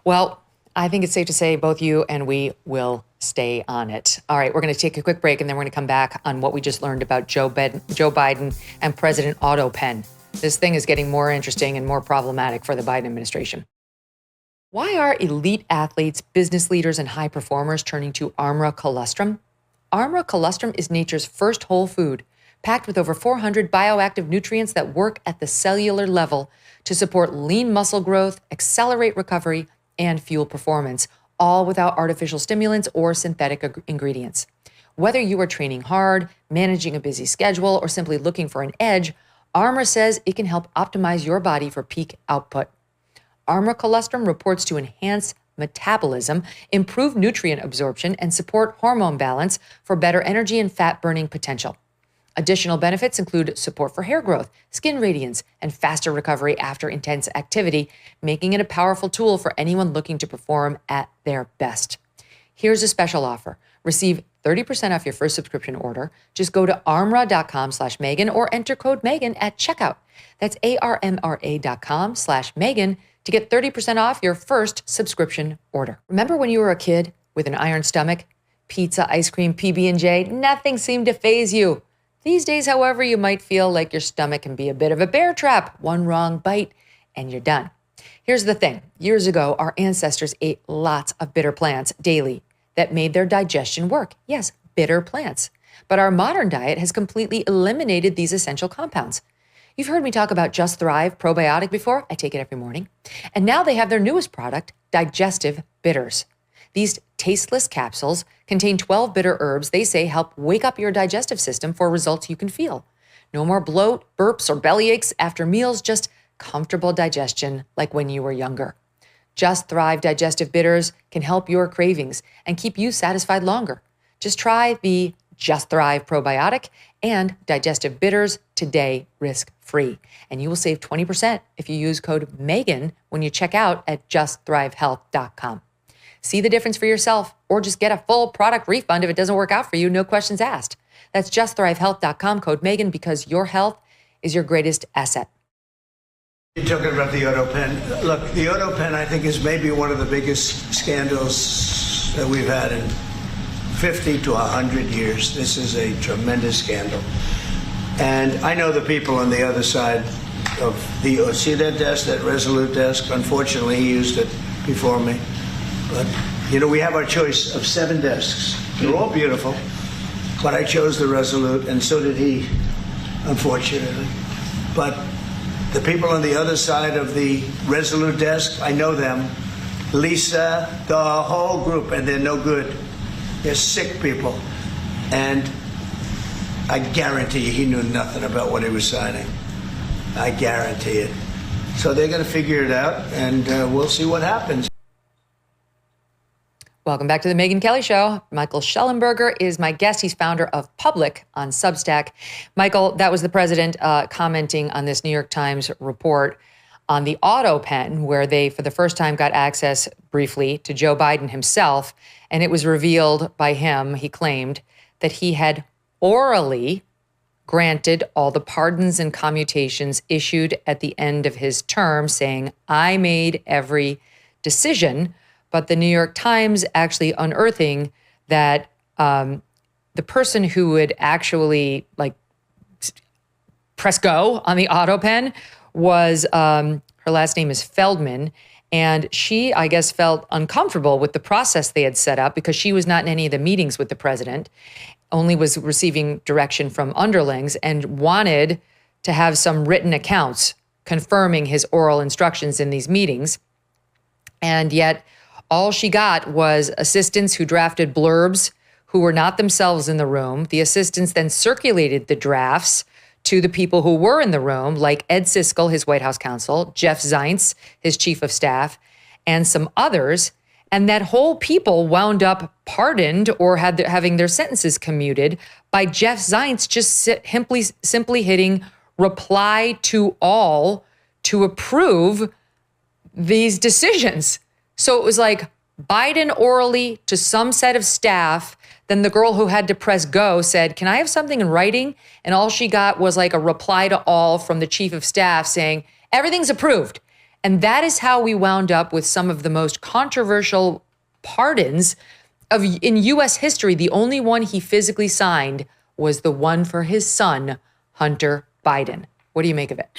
Well, I think it's safe to say both you and we will stay on it. All right, we're going to take a quick break, and then we're going to come back on what we just learned about Joe Biden and President Autopen. This thing is getting more interesting and more problematic for the Biden administration. Why are elite athletes, business leaders, and high performers turning to Armra Colostrum? Armra Colostrum is nature's first whole food, packed with over 400 bioactive nutrients that work at the cellular level to support lean muscle growth, accelerate recovery, and fuel performance, all without artificial stimulants or synthetic ingredients. Whether you are training hard, managing a busy schedule, or simply looking for an edge, Armra says it can help optimize your body for peak output. Armra Colostrum reports to enhance metabolism, improve nutrient absorption, and support hormone balance for better energy and fat-burning potential. Additional benefits include support for hair growth, skin radiance, and faster recovery after intense activity, making it a powerful tool for anyone looking to perform at their best. Here's a special offer. Receive 30% off your first subscription order. Just go to armra.com/Megyn or enter code Megyn at checkout. That's armra.com/Megyn to get 30% off your first subscription order. Remember when you were a kid with an iron stomach? Pizza, ice cream, PB&J, nothing seemed to faze you. These days, however, you might feel like your stomach can be a bit of a bear trap. One wrong bite and you're done. Here's the thing. Years ago, our ancestors ate lots of bitter plants daily that made their digestion work. Yes, bitter plants. But our modern diet has completely eliminated these essential compounds. You've heard me talk about Just Thrive probiotic before. I take it every morning. And now they have their newest product, Digestive Bitters. These tasteless capsules contain 12 bitter herbs they say help wake up your digestive system for results you can feel. No more bloat, burps, or belly aches after meals, just comfortable digestion like when you were younger. Just Thrive Digestive Bitters can help your cravings and keep you satisfied longer. Just try the Just Thrive probiotic and Digestive Bitters today, risk-free. And you will save 20% if you use code Megyn when you check out at justthrivehealth.com. See the difference for yourself, or just get a full product refund if it doesn't work out for you, no questions asked. That's justthrivehealth.com, code Megyn, because your health is your greatest asset. You're talking about the autopen. Look, the autopen, I think, is maybe one of the biggest scandals that we've had in 50 to 100 years. This is a tremendous scandal. And I know the people on the other side of the, see that desk, that Resolute desk? Unfortunately, he used it before me. But, we have our choice of 7 desks. They're all beautiful, but I chose the Resolute, and so did he, unfortunately. But the people on the other side of the Resolute desk, I know them. Lisa, the whole group, and they're no good. They're sick people. And I guarantee you he knew nothing about what he was signing. I guarantee it. So they're going to figure it out, and we'll see what happens. Welcome back to the Megyn Kelly Show. Michael Shellenberger is my guest. He's founder of Public on Substack. Michael, that was the president commenting on this New York Times report on the autopen, where they, for the first time, got access briefly to Joe Biden himself. And it was revealed by him, he claimed, that he had orally granted all the pardons and commutations issued at the end of his term, saying, I made every decision. But the New York Times actually unearthing that the person who would actually press go on the autopen was, her last name is Feldman. And she, I guess, felt uncomfortable with the process they had set up because she was not in any of the meetings with the president, only was receiving direction from underlings, and wanted to have some written accounts confirming his oral instructions in these meetings. And yet all she got was assistants who drafted blurbs who were not themselves in the room. The assistants then circulated the drafts to the people who were in the room, like Ed Siskel, his White House counsel, Jeff Zients, his chief of staff, and some others. And that whole people wound up pardoned or having their sentences commuted by Jeff Zients just simply hitting reply to all to approve these decisions. So it was like, Biden orally to some set of staff. Then the girl who had to press go said, "Can I have something in writing?" And all she got was like a reply to all from the chief of staff saying, "Everything's approved." And that is how we wound up with some of the most controversial pardons in U.S. history. The only one he physically signed was the one for his son, Hunter Biden. What do you make of it?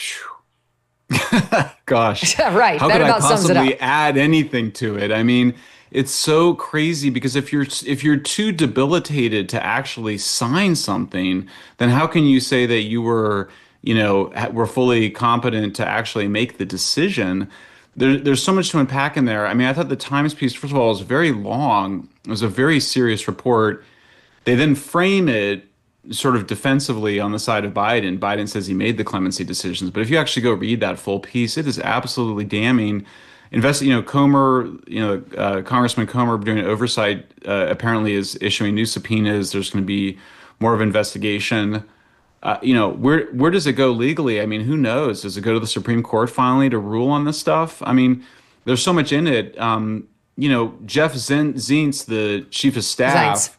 Gosh. Right. How That could I about sums it up. possibly add anything to it? I mean, it's so crazy because if you're too debilitated to actually sign something, then how can you say that you were fully competent to actually make the decision? There's so much to unpack in there. I mean, I thought the Times piece, first of all, was very long. It was a very serious report. They then frame it sort of defensively on the side of Biden. Biden says he made the clemency decisions, but if you actually go read that full piece, it is absolutely damning. Comer, Congressman Comer doing oversight apparently is issuing new subpoenas. There's going to be more of an investigation. Where does it go legally? I mean, who knows? Does it go to the Supreme Court finally to rule on this stuff? I mean, there's so much in it. Jeff Zients, the chief of staff,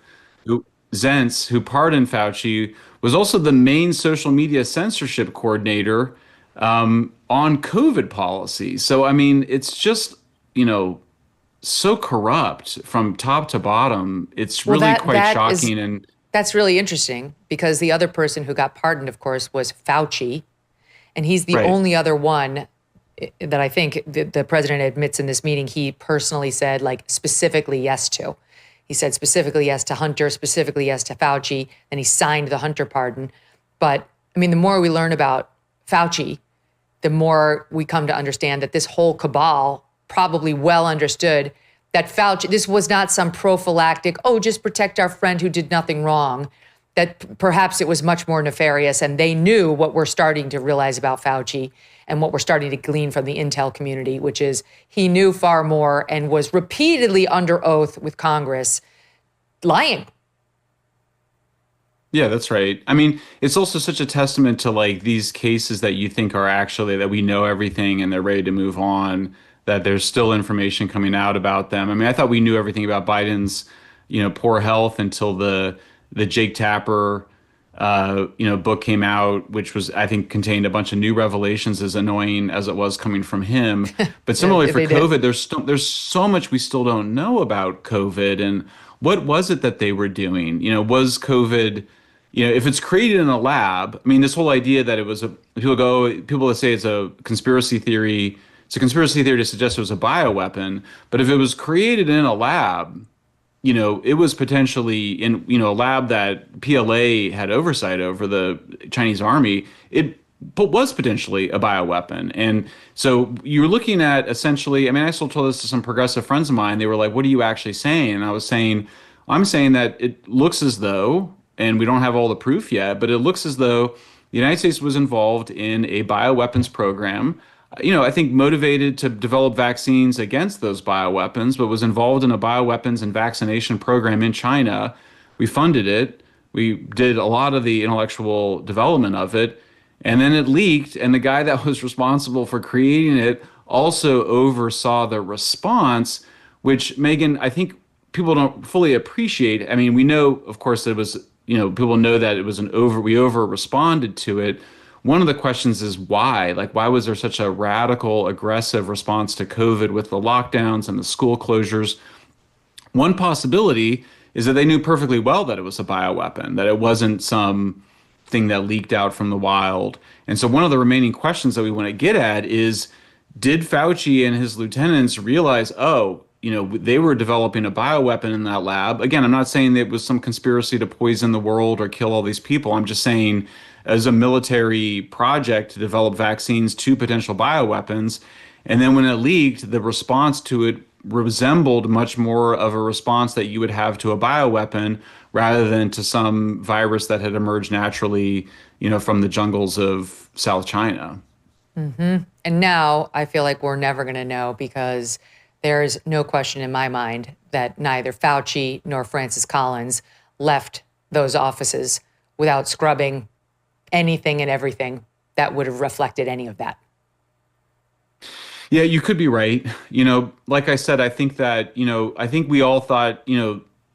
Zients, who pardoned Fauci, was also the main social media censorship coordinator on COVID policy. So, I mean, it's just, so corrupt from top to bottom. It's really quite shocking. That's really interesting because the other person who got pardoned, of course, was Fauci. And he's the only other one that I think the president admits in this meeting he personally said, like, specifically yes to. He said specifically yes to Hunter, specifically yes to Fauci, and he signed the Hunter pardon. But, I mean, the more we learn about Fauci, the more we come to understand that this whole cabal probably well understood that Fauci, this was not some prophylactic, just protect our friend who did nothing wrong, that perhaps it was much more nefarious. And they knew what we're starting to realize about Fauci and what we're starting to glean from the intel community, which is he knew far more and was repeatedly under oath with Congress lying. Yeah, that's right. I mean, it's also such a testament to like these cases that you think are actually that we know everything and they're ready to move on, that there's still information coming out about them. I mean, I thought we knew everything about Biden's, poor health until the Jake Tapper, book came out, which was, I think, contained a bunch of new revelations, as annoying as it was coming from him. But similarly for COVID, there's so much we still don't know about COVID and what was it that they were doing? Was COVID, if it's created in a lab, I mean, this whole idea that it was people say it's a conspiracy theory. It's a conspiracy theory to suggest it was a bioweapon, but if it was created in a lab, it was potentially in, a lab that PLA had oversight over, the Chinese army, it was potentially a bioweapon. And so you're looking at essentially, I mean, I still told this to some progressive friends of mine. They were like, what are you actually saying? And I was saying, I'm saying that it looks as though, and we don't have all the proof yet, but it looks as though the United States was involved in a bioweapons program, I think motivated to develop vaccines against those bioweapons, but was involved in a bioweapons and vaccination program in China. We funded it. We did a lot of the intellectual development of it. And then it leaked. And the guy that was responsible for creating it also oversaw the response, which, Megyn, I think people don't fully appreciate. I mean, we know, of course, that it was, people know that it was we over responded to it. One of the questions is why? Like, why was there such a radical, aggressive response to COVID with the lockdowns and the school closures? One possibility is that they knew perfectly well that it was a bioweapon, that it wasn't some thing that leaked out from the wild. And so one of the remaining questions that we want to get at is, did Fauci and his lieutenants realize, they were developing a bioweapon in that lab? Again, I'm not saying that it was some conspiracy to poison the world or kill all these people. I'm just saying, as a military project to develop vaccines to potential bioweapons. And then when it leaked, the response to it resembled much more of a response that you would have to a bioweapon rather than to some virus that had emerged naturally, from the jungles of South China. Mm-hmm. And now I feel like we're never going to know, because there's no question in my mind that neither Fauci nor Francis Collins left those offices without scrubbing anything and everything that would have reflected any of that. Yeah, you could be right. Like I said, I think that, I think we all thought,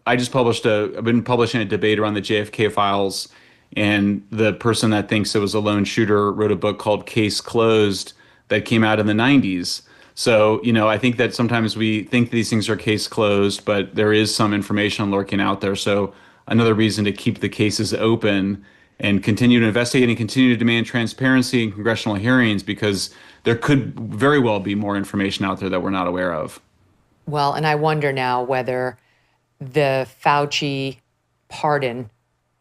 I've been publishing a debate around the JFK files, and the person that thinks it was a lone shooter wrote a book called Case Closed that came out in the 90s. So, I think that sometimes we think these things are case closed, but there is some information lurking out there. So another reason to keep the cases open and continue to investigate and continue to demand transparency in congressional hearings, because there could very well be more information out there that we're not aware of. Well, and I wonder now whether the Fauci pardon,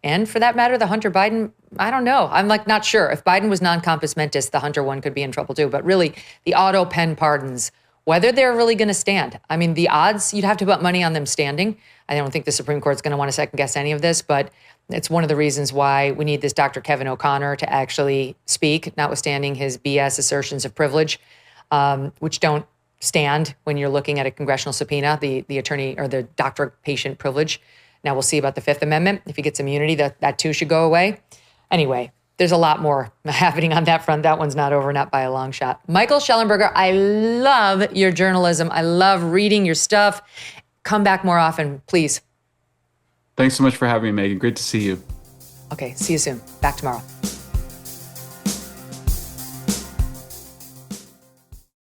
and for that matter, the Hunter Biden, I don't know. I'm not sure. If Biden was non-compos mentis, the Hunter one could be in trouble too. But really, the autopen pardons, whether they're really going to stand. I mean, the odds, you'd have to put money on them standing. I don't think the Supreme Court's going to want to second guess any of this, but it's one of the reasons why we need this Dr. Kevin O'Connor to actually speak, notwithstanding his BS assertions of privilege, which don't stand when you're looking at a congressional subpoena, the attorney or the doctor-patient privilege. Now we'll see about the Fifth Amendment. If he gets immunity, that too should go away. Anyway, there's a lot more happening on that front. That one's not over, not by a long shot. Michael Shellenberger, I love your journalism. I love reading your stuff. Come back more often, please. Thanks so much for having me, Megyn. Great to see you. Okay, see you soon. Back tomorrow.